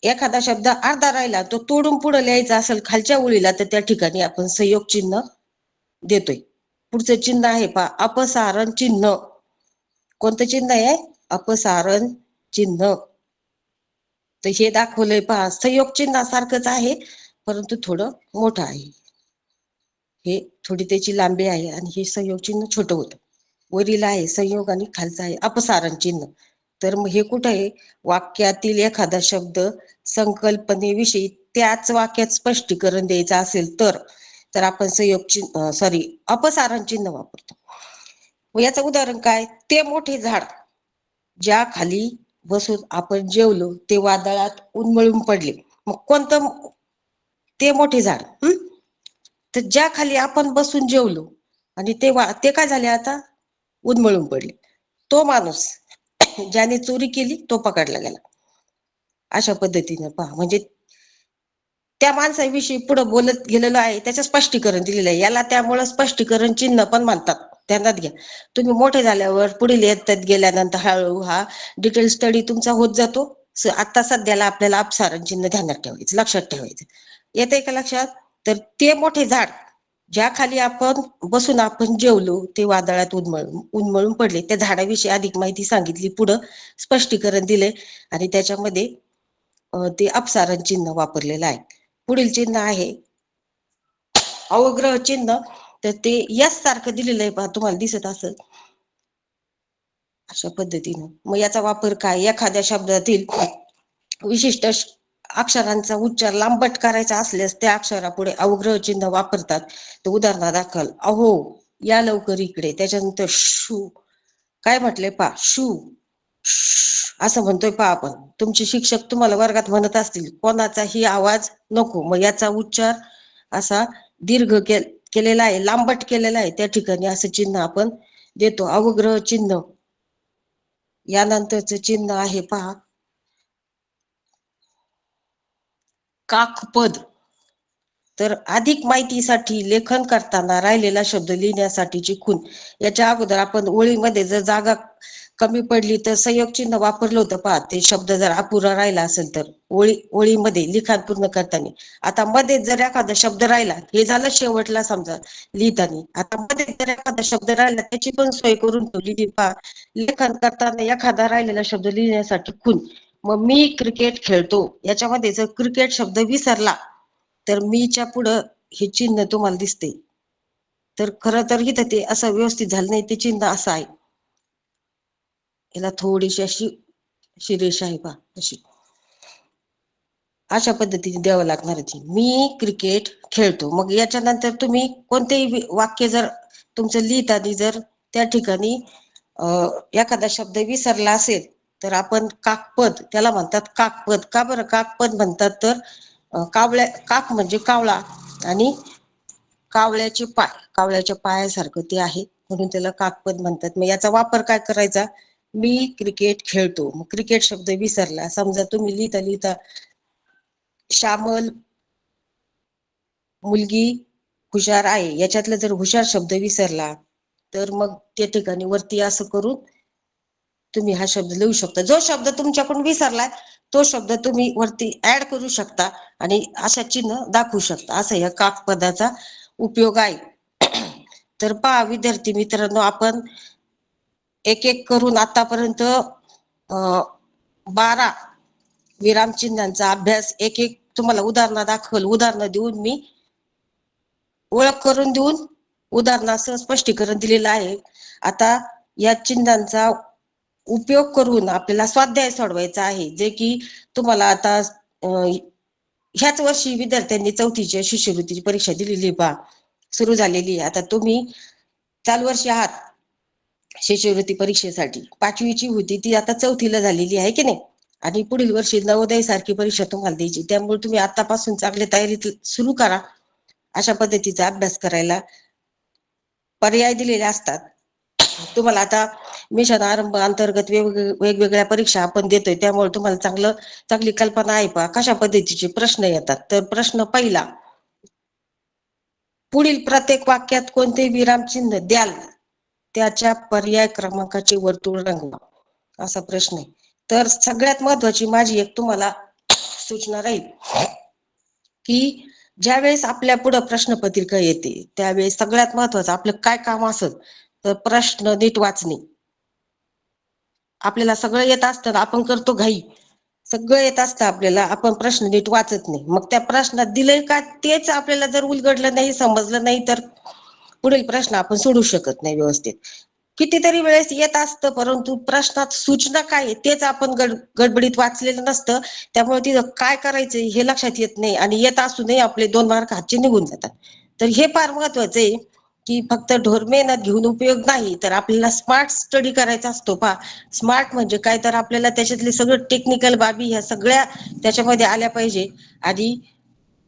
एखादा शब्द अर्धा राहिला तो तोडून पुढे लिहायचा असेल खालच्या ओळीला तर त्या ठिकाणी आपण संयोग चिन्ह देतोय. पुढचं चिन्ह आहे पहा अपसारण चिन्ह. कोणतं चिन्ह आहे? अपसारण चिन्ह. तर हे दाखवलंय पहा संयोग चिन्हासारखंच आहे परंतु थोडं मोठं आहे. हे थोडी त्याची लांबी आहे आणि हे संयोग चिन्ह छोटं होतं. वरील आहे संयोग आणि खालचं आहे अपसारण चिन्ह. तर मग हे कुठं आहे? वाक्यातील एखादा शब्द संकल्पनेविषयी त्याच वाक्यात स्पष्टीकरण द्यायचं असेल तर आपण संयोग चिन्ह अपसारण चिन्ह वापरतो. याचं उदाहरण काय? ते मोठे झाड ज्या खाली बसून आपण जेवलो ते वादळात उन्मळून पडले. मग कोणतं ते मोठे झाड? तर ज्या खाली आपण बसून जेवलो आणि ते काय झाले आता? उन्मळून पडले. तो माणूस ज्याने चोरी केली तो पकडला गेला. अशा पद्धतीने पहा म्हणजे त्या माणसाविषयी पुढे बोलत गेलेलं आहे त्याचं स्पष्टीकरण दिलेलं आहे. याला त्यामुळे स्पष्टीकरण चिन्ह पण म्हणतात. ध्यानात घ्या. तुम्ही मोठे झाल्यावर पुढील इयत्तेत गेल्यानंतर हळूहळू हा डिटेल स्टडी तुमचा होत जातो. आता सध्याला आपल्याला अपसारण चिन्ह ध्यानात ठेवायचं, लक्षात ठेवायचं. येते का लक्षात? तर ते मोठे झाड ज्या खाली आपण जेवलो ते वादळात उन्मळून पडले. त्या झाडाविषयी अधिक माहिती सांगितली, पुढं स्पष्टीकरण दिले आणि त्याच्यामध्ये ते अपसारण चिन्ह वापरलेलं आहे. पुढील चिन्ह आहे अवग्रह चिन्ह. तर ते यस सारखं दिलेलं आहे पहा, तुम्हाला दिसत असेल अशा पद्धतीनं. मग याचा वापर काय? एखाद्या शब्दातील विशिष्ट अक्षरांचा उच्चार लांबट करायचा असल्यास त्या अक्षरापुढे अवग्रह चिन्ह वापरतात. तर उदाहरणादाखल अहो या लवकर इकडे, त्याच्यानंतर शू काय म्हटले पहा, शू असं म्हणतोय पहा आपण. तुमचे शिक्षक तुम्हाला वर्गात म्हणत असतील कोणाचाही आवाज नको, मग याचा उच्चार असा दीर्घ केलेला आहे, लांबट केलेला आहे, त्या ठिकाणी असं चिन्ह आपण देतो अवग्रह चिन्ह. यानंतरचं चिन्ह आहे पहा काकपद. तर अधिक माहितीसाठी लेखन करताना राहिलेला शब्द लिहिण्यासाठीची खूण. याच्या अगोदर आपण ओळीमध्ये जर जागा कमी पडली तर संयोग चिन्ह वापरलं होतं पहा. ते शब्द जर अपुरा राहिला असेल तर ओळीमध्ये लिखाण पूर्ण करताना. आता मध्ये जर एखादा शब्द राहिला, हे झालं शेवटला समजा लिहिताना, आता मध्ये जर एखादा शब्द राहिला त्याची पण सोय करून ठेवली पहा. लेखन करताना एखादा राहिलेला शब्द लिहिण्यासाठी खूण. मग मी क्रिकेट खेळतो याच्यामध्ये जर क्रिकेट शब्द विसरला तर मीच्या पुढं हे चिन्ह तुम्हाला दिसते. तर खरं तर इथं ते असं व्यवस्थित झालं नाही, ते चिन्ह असं आहे. याला थोडीशी अशी रेषा आहे पहा अशी. अशा पद्धतीने द्यावं लागणार आहे. मी क्रिकेट खेळतो. मग याच्यानंतर तुम्ही कोणतेही वाक्य जर तुमचं लिहिताना जर त्या ठिकाणी एखादा शब्द विसरला असेल तर आपण काकपद, त्याला म्हणतात काकपद. का बरं काकपद म्हणतात? तर काक म्हणजे कावळा आणि कावळ्याच्या पायासारखं ते आहे म्हणून त्याला काकपद म्हणतात. मग याचा वापर काय करायचा? मी क्रिकेट खेळतो. मग क्रिकेट शब्द विसरला, समजा तुम्ही लिहिता श्यामल मुलगी हुशार आहे याच्यातला जर हुशार शब्द विसरला तर मग त्या ठिकाणी वरती असं करून तुम्ही हा शब्द लिहू शकता. जो शब्द तुमच्याकडून विसरलाय तो शब्द तुम्ही वरती ऍड करू शकता आणि अशा चिन्ह दाखवू शकता. असं या काकपदाचा उपयोग आहे. तर पहा विद्यार्थी मित्रांनो, आपण एक एक करून आतापर्यंत 12 विरामचिन्हांचा अभ्यास एक एक तुम्हाला उदाहरणं देऊन मी ओळख करून देऊन उदाहरणासह स्पष्टीकरण दिलेलं आहे. आता या चिन्हांचा उपयोग करून आपल्याला स्वाध्याय सोडवायचा आहे, जे की तुम्हाला आता ह्याच वर्षी विद्यार्थ्यांनी 4थीची शिष्यवृत्तीची परीक्षा दिलेली पहा सुरू झालेली आहे. आता तुम्ही चालू वर्षी आहात शिष्यवृत्ती परीक्षेसाठी. 5वीची होती ती आता 4थीला झालेली आहे की नाही, आणि पुढील वर्षी नवोदय सारखी परीक्षा तुम्हाला द्यायची. त्यामुळे तुम्ही आतापासून चांगली तयारी सुरू करा. अशा पद्धतीचा अभ्यास करायला पर्याय दिलेले असतात. तुम्हाला आता मिशन आरंभ अंतर्गत वेगवेगळ्या परीक्षा आपण देतोय, त्यामुळे तुम्हाला चांगली कल्पना आहे पहा कशा पद्धतीचे प्रश्न येतात. तर प्रश्न पहिला, पुढील प्रत्येक वाक्यात कोणते विरामचिन्ह द्याल त्याच्या पर्याय क्रमांकाचे वर्तुळ रंगवा, असा प्रश्न आहे. तर सगळ्यात महत्वाची माझी एक तुम्हाला सूचना राहील की ज्यावेळेस आपल्या पुढे प्रश्नपत्रिका येते त्यावेळेस सगळ्यात महत्वाचं आपलं काय काम असत तर प्रश्न नीट वाचणे. आपल्याला सगळं येत असतं आपण करतो घाई, सगळं येत असतं आपल्याला, आपण प्रश्न नीट वाचत नाही. मग त्या प्रश्नात दिलंय का तेच आपल्याला जर उलगडलं नाही, समजलं नाही तर पुढील प्रश्न आपण सोडू शकत नाही व्यवस्थित. कितीतरी वेळेस येत असतं परंतु प्रश्नात सूचना काय आहे तेच आपण गडबडीत वाचलेलं नसतं, त्यामुळे तिथं काय करायचंय हे लक्षात येत नाही आणि येत असूनही आपले 2 मार्क हातचे निघून जातात. तर हे फार महत्वाचं आहे की फक्त ढोर मेहनत घेऊन उपयोग नाही, तर आपल्याला स्मार्ट स्टडी करायचा असतो. स्मार्ट म्हणजे काय तर आपल्याला त्याच्यातले सगळं टेक्निकल बाबी ह्या सगळ्या त्याच्यामध्ये आल्या पाहिजे आणि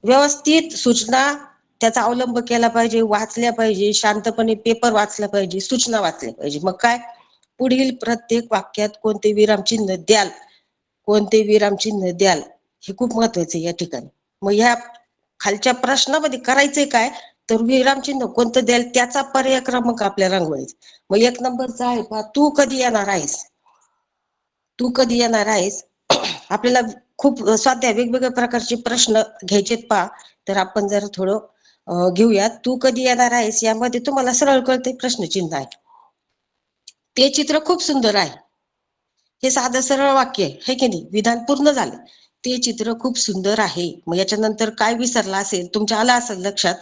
व्यवस्थित सूचना त्याचा अवलंब केला पाहिजे, वाचल्या पाहिजे, शांतपणे पेपर वाचला पाहिजे, सूचना वाचल्या पाहिजे. मग काय पुढील प्रत्येक वाक्यात कोणते विरामचिन्ह द्याल, कोणते विरामचिन्ह द्याल हे खूप महत्वाचं आहे या ठिकाणी. मग ह्या खालच्या प्रश्नामध्ये करायचंय काय तर विरामचिन्ह कोणतं द्याल त्याचा पर्याय क्रमांक आपल्याला रंगवायचा. मग 1 नंबरचा आहे पहा, तू कधी येणार आहेस. तू कधी येणार आहेस आपल्याला खूप साध्या वेगवेगळ्या प्रकारचे प्रश्न घ्यायचेत पहा. तर आपण जर थोडं घेऊयात. तू कधी येणार आहेस यामध्ये तुम्हाला सरळ कळते प्रश्नचिन्ह आहे. ते चित्र खूप सुंदर आहे. हे साधं सरळ वाक्य आहे की नाही, विधान पूर्ण झालं. ते चित्र खूप सुंदर आहे. मग याच्यानंतर काय विसरला असेल तुमच्या आला असेल लक्षात,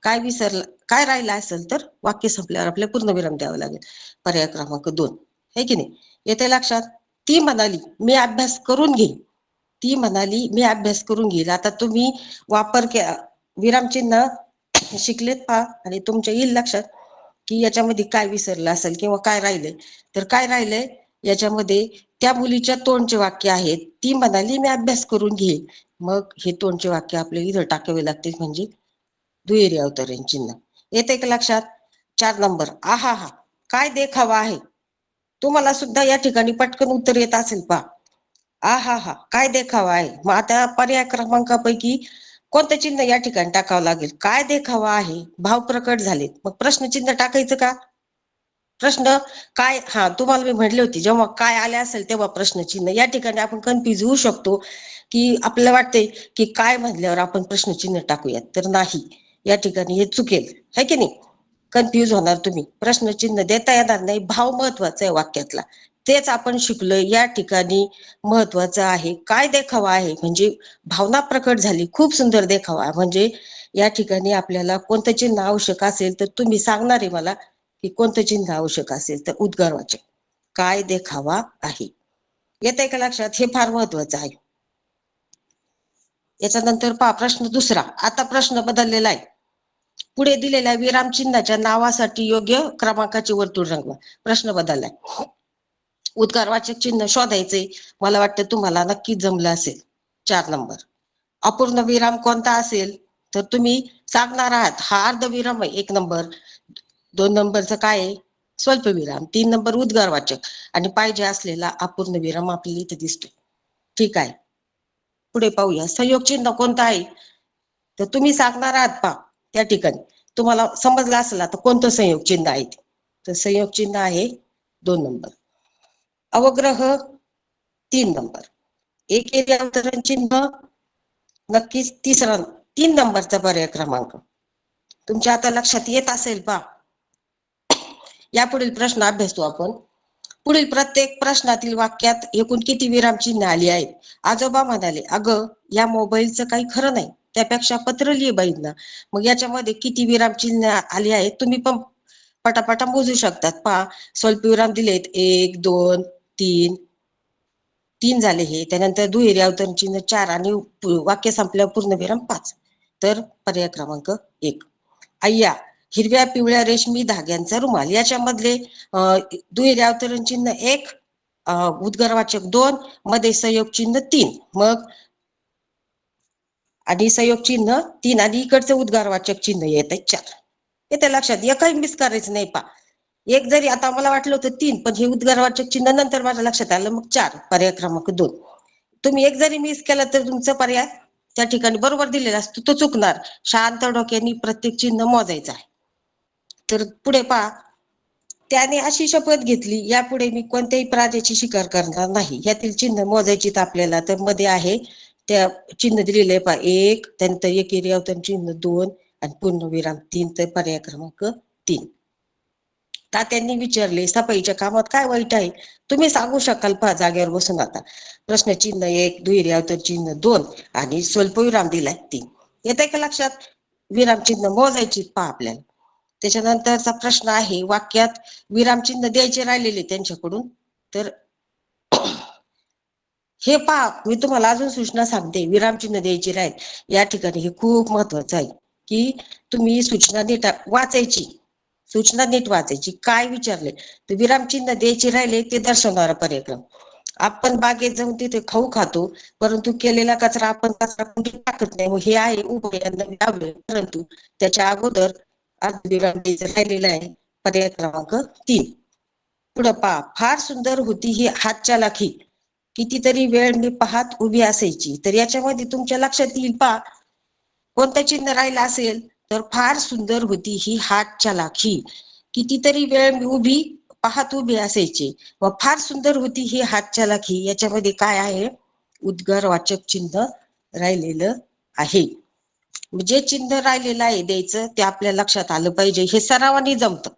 काय विसरलं काय राहिलं असेल तर वाक्य संपल्यावर आपल्याला पूर्णविराम द्यावा लागेल. पर्याय क्रमांक 2 आहे की नाही. येते लक्षात. ती म्हणाली मी अभ्यास करून घेईन. ती म्हणाली मी अभ्यास करून घेईल. आता तुम्ही वापर विरामचिन्ह शिकलेत पहा आणि तुमच्या येईल लक्षात की याच्यामध्ये काय विसरलं असेल किंवा काय राहिलंय. तर काय राहिलंय याच्यामध्ये त्या मुलीच्या तोंडचे वाक्य आहेत. ती म्हणाली मी अभ्यास करून घेईल. मग हे तोंडचे वाक्य आपल्याला इथं टाकावे लागतील म्हणजे दुहेरी अवतरण चिन्ह. येते का लक्षात. 4 नंबर आहा हा काय देखावा आहे. तुम्हाला सुद्धा या ठिकाणी पटकन उत्तर येत असेल पहा. आहा हा काय देखावा आहे. मग आता पर्याय क्रमांकापैकी कोणतं चिन्ह या ठिकाणी टाकावं लागेल. काय देखावा आहे, भाव प्रकट झालेत. मग प्रश्नचिन्ह टाकायचं का. प्रश्न काय, हा तुम्हाला मी म्हटले होते जेव्हा काय आले असेल तेव्हा प्रश्नचिन्ह. या ठिकाणी आपण कन्फ्युज होऊ शकतो की आपल्याला वाटते की काय म्हणल्यावर आपण प्रश्नचिन्ह टाकूयात, तर नाही या ठिकाणी हे चुकेल है की नाही. कन्फ्युज होणार तुम्ही. प्रश्नचिन्ह देता येणार नाही, भाव महत्वाचा आहे वाक्यातला, तेच आपण शिकलोय या ठिकाणी. महत्वाचं आहे काय देखावा आहे म्हणजे भावना प्रकट झाली, खूप सुंदर देखावा. म्हणजे या ठिकाणी आपल्याला कोणतं चिन्ह आवश्यक असेल तर तुम्ही सांगणार आहे मला की कोणतं चिन्ह आवश्यक असेल तर उद्गारवाचक काय देखावा आहे. येतंय का लक्षात. हे फार महत्वाचं आहे. याच्यानंतर पहा प्रश्न दुसरा. आता प्रश्न बदललेला आहे. पुढे दिलेल्या विरामचिन्हाच्या नावासाठी योग्य क्रमांकाचे वर्तुळ रंगवा. प्रश्न बदललाय. उद्गारवाचक चिन्ह शोधायचे. मला वाटतं तुम्हाला नक्कीच जमलं असेल. 4 नंबर अपूर्ण विराम कोणता असेल तर तुम्ही सांगणार आहात हा अर्धविराम आहे 1 नंबर. 2 नंबरचं काय आहे स्वल्पविराम. 3 नंबर उद्गारवाचक आणि पाहिजे असलेला अपूर्ण विराम आपल्याला इथे दिसतो. ठीक आहे. पुढे पाहूया. संयोग चिन्ह कोणतं आहे तर तुम्ही सांगणार आहात पहा त्या ठिकाणी तुम्हाला समजलं असेल आता कोणतं संयोग चिन्ह आहे. तर संयोग चिन्ह आहे 2 नंबर. अवग्रह 3 नंबर. एकेरी अवतरण चिन्ह नक्कीच 3 नंबरचा पर्याय क्रमांक. तुमच्या आता लक्षात येत असेल पहा. यापुढील प्रश्न अभ्यासू आपण. पुढील प्रत्येक प्रश्नातील वाक्यात एकूण किती विरामचिन्ह आली आहेत. आजोबा म्हणाले अगं या मोबाईलचं काही खरं नाही, त्यापेक्षा पत्र लिहि बाईंना. मग याच्यामध्ये किती विरामचिन्ह आली आहेत तुम्ही पण पटापटा मोजू शकतात. पहा स्वल्पविराम दिलेत 1 2 3 झाले हे. त्यानंतर दुहेरी अवतरण चिन्ह 4 आणि वाक्य संपल्यावर पूर्णविराम 5. तर पर्याय क्रमांक 1. अय्या हिरव्या पिवळ्या रेशमी धाग्यांचा रुमाल. याच्यामधले दुहेरी अवतरण चिन्ह 1, उद्गारवाचक 2, मध्ये संयोग चिन्ह 3. मग आणि संयोग चिन्ह 3 आणि इकडचं उद्गारवाचक चिन्ह येत आहे 4. येते लक्षात. एकही मिस करायचं नाही पहा. एक जरी आता मला वाटलं होतं 3 पण हे उद्गारवाचक चिन्ह नंतर माझ्या लक्षात आलं मग 4 पर्याय क्रमांक 2. तुम्ही एक जरी मिस केला तर तुमचा पर्याय त्या ठिकाणी बरोबर दिलेला असतो तो चुकणार. शांत डोक्याने प्रत्येक चिन्ह मोजायचं आहे. तर पुढे पहा. त्याने अशी शपथ घेतली यापुढे मी कोणत्याही प्राण्याची शिकार करणार नाही. यातील चिन्ह मोजायची आपल्याला. तर मध्ये आहे त्या चिन्ह दिलेलं आहे पहा, 1 त्यानंतर एकेरी अवतरण चिन्ह 2 आणि पूर्णविराम 3, तर पर्याय क्रमांक 3. तात्यांनी विचारले, सफाईच्या कामात काय वाईट आहे? तुम्ही सांगू शकाल पहा जागेवर बसून. आता प्रश्न चिन्ह 1, दुहेरी अवतरण चिन्ह 2 आणि स्वल्पविराम दिलाय 3. येतंय का लक्षात? विरामचिन्ह मोजायची पहा आपल्याला. त्याच्यानंतरचा प्रश्न आहे, वाक्यात विरामचिन्ह द्यायचे राहिलेले त्यांच्याकडून. तर हे पहा, मी तुम्हाला अजून सूचना सांगते, विरामचिन्ह द्यायची राहील या ठिकाणी. हे खूप महत्वाचं आहे की तुम्ही सूचना नीट वाचायची. सूचना नीट वाचायची. काय विचारले तर विरामचिन्ह द्यायचे राहिले ते दर्शवणारा पर्यायक्रम. आपण बागेत जाऊन तिथे खाऊ खातो, परंतु केलेला कचरा आपण कचरा कुठे टाकत नाही. हे आहे उभयतांना लावले, परंतु त्याच्या अगोदर अर्धविराम द्यायचं राहिलेला आहे, पर्याय क्रमांक 3. पुढे पहा, फार सुंदर होती ही हातचलाखी, कितीतरी वेळ मी पाहत उभी असायची. तर याच्यामध्ये तुमच्या लक्षात येईल पहा, कोणतं चिन्ह राहिलं असेल तर फार सुंदर होती ही हातचलाखी, कितीतरी वेळ मी पाहत उभी असायची. व फार सुंदर होती ही हातचलाखी, याच्यामध्ये काय आहे? उद्गारवाचक चिन्ह राहिलेलं आहे. जे चिन्ह राहिलेलं आहे द्यायचं ते आपल्या लक्षात आलं पाहिजे. हे सरावाने जमतं.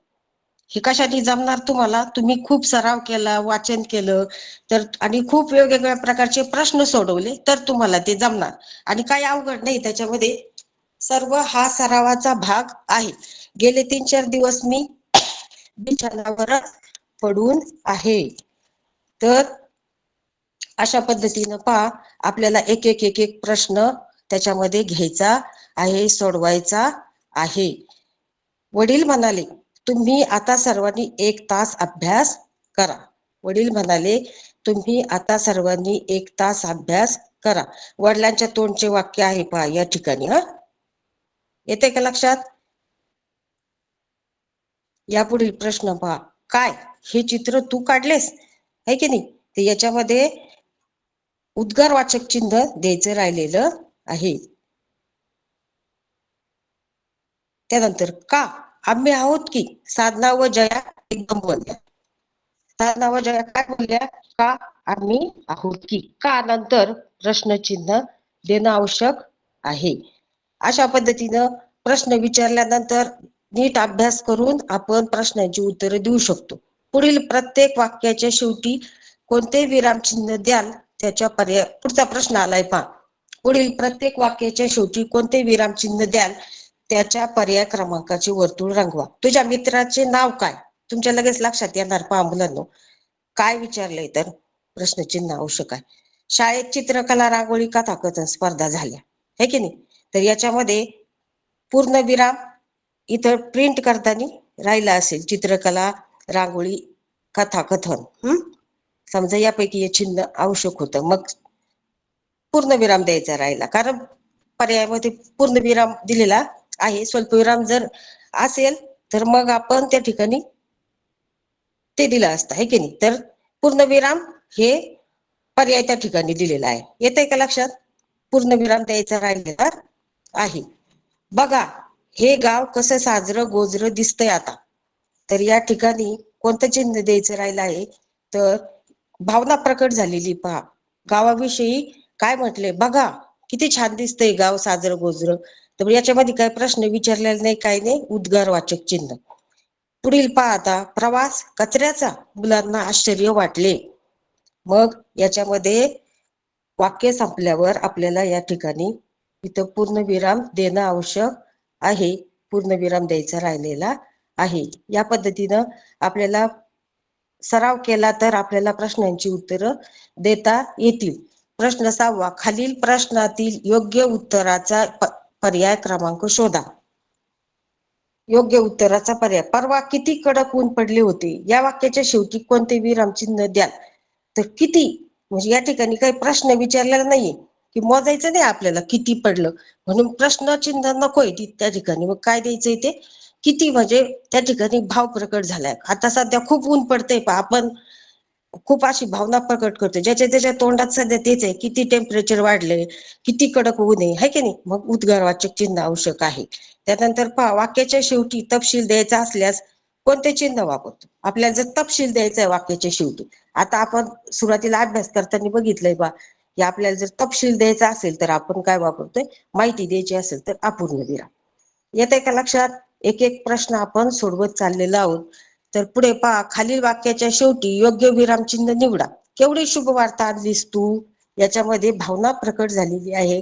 हे कशाने जमणार तुम्हाला? तुम्ही खूप सराव केला, वाचन केलं तर, आणि खूप वेगवेगळ्या प्रकारचे प्रश्न सोडवले तर तुम्हाला ते जमणार. आणि काही अवघड नाही त्याच्यामध्ये, सर्व हा सरावाचा भाग आहे. गेले 3-4 दिवस मी बिछाणावर पडून आहे. तर अशा पद्धतीनं पहा, आपल्याला एक एक एक एक प्रश्न त्याच्यामध्ये घ्यायचा आहे, सोडवायचा आहे. वडील म्हणाले, तुम्ही आता सर्वांनी 1 तास अभ्यास करा. वडील म्हणाले, तुम्ही आता सर्वांनी 1 तास अभ्यास करा. वडिलांच्या तोंडचे वाक्य आहे पहा या ठिकाणी. येते का लक्षात? यापुढील प्रश्न पहा, काय हे चित्र तू काढलेस आहे की नाही? तर याच्यामध्ये उद्गारवाचक चिन्ह द्यायचं राहिलेलं आहे. त्यानंतर का, आम्ही आहोत की. साधना व जया एकदम बोलल्या. साधना व जया काय बोलल्या? का आम्ही आहोत की. का नंतर प्रश्नचिन्ह देणं आवश्यक आहे. अशा पद्धतीनं प्रश्न विचारल्यानंतर नीट अभ्यास करून आपण प्रश्नांची उत्तरे देऊ शकतो. पुढील प्रत्येक वाक्याच्या शेवटी कोणते विरामचिन्ह द्याल त्याच्या पर्याय. पुढचा प्रश्न आलाय पहा, पुढील प्रत्येक वाक्याच्या शेवटी कोणते विरामचिन्ह द्याल त्याच्या पर्याय क्रमांकाचे वर्तुळ रंगवा. तुझ्या मित्राचे नाव काय? तुमच्या लगेच लक्षात येणार पहा मुलांनो. काय विचारलंय तर प्रश्नचिन्ह आवश्यक आहे. शाळेत चित्रकला, रांगोळी, कथाकथन स्पर्धा झाल्या है की नाही? तर याच्यामध्ये पूर्ण विराम इथं प्रिंट करताना राहिला असेल, चित्रकला, रांगोळी, कथाकथन. समजा यापैकी हे चिन्ह आवश्यक होतं, मग पूर्ण विराम द्यायचा राहिला, कारण पर्यायामध्ये पूर्ण विराम दिलेला आहे. स्वल्पविराम जर असेल तर मग आपण त्या ठिकाणी ते दिलं असतं है की नाही? तर पूर्णविराम हे पर्याय त्या ठिकाणी दिलेला आहे. येतंय का लक्षात? पूर्णविराम द्यायचा राहिलेला आहे. बघा हे गाव कसं साजरं गोजरं दिसतंय आता. तर या ठिकाणी कोणतं चिन्ह द्यायचं राहिलं आहे तर भावना प्रकट झालेली पहा. गावाविषयी काय म्हटले? बघा किती छान दिसतंय गाव साजरं गोजरं. तर याच्यामध्ये काय प्रश्न विचारलेला नाही, काय नाही, उद्गारवाचक चिन्ह. पुढील पहा आता, प्रवास कचऱ्याचा, मुलांना आश्चर्य वाटले. मग याच्यामध्ये वाक्य संपल्यावर आपल्याला या ठिकाणी इथं पूर्णविराम देणं आवश्यक आहे. पूर्णविराम द्यायचा राहिलेला आहे. या पद्धतीनं आपल्याला सराव केला तर आपल्याला प्रश्नांची उत्तरं देता येतील. प्रश्न 6वा, खालील प्रश्नातील योग्य उत्तराचा पर्याय क्रमांक शोधा. योग्य उत्तराचा पर्याय, परवा किती कडक ऊन पडले होते. या वाक्याच्या शेवटी कोणते विरामचिन्ह द्याल तर किती. म्हणजे या ठिकाणी काही प्रश्न विचारलेला नाहीये की मोजायचं नाही आपल्याला किती पडलं, म्हणून प्रश्नचिन्ह नकोय त्या ठिकाणी. मग काय द्यायचंय ते किती, म्हणजे त्या ठिकाणी भाव प्रकट झालाय. आता सध्या खूप ऊन पडतंय पहा, आपण खूप अशी भावना प्रकट करतो, ज्याच्या त्याच्या तोंडात सध्या तेच आहे, किती टेम्परेचर वाढलंय, किती कडक ऊन आहे की नाही. मग उद्गारवाचक चिन्ह आवश्यक आहे. त्यानंतर पहा, वाक्याच्या शेवटी तपशील द्यायचा असल्यास कोणते चिन्ह वापरतो. आपल्याला जर तपशील द्यायचा आहे वाक्याच्या शेवटी, आता आपण सुरुवातीला अभ्यास करताना बघितलंय बा, हे आपल्याला जर तपशील द्यायचा असेल तर आपण काय वापरतोय, माहिती द्यायची असेल तर अपूर्ण विराम. येते का लक्षात? एक एक प्रश्न आपण सोडवत चाललेलो आहोत. तर पुढे पहा, खालील वाक्याच्या शेवटी योग्य विरामचिन्ह निवडा. केवढी शुभ वार्ता आणलीस तू, याच्यामध्ये भावना प्रकट झालेली आहे.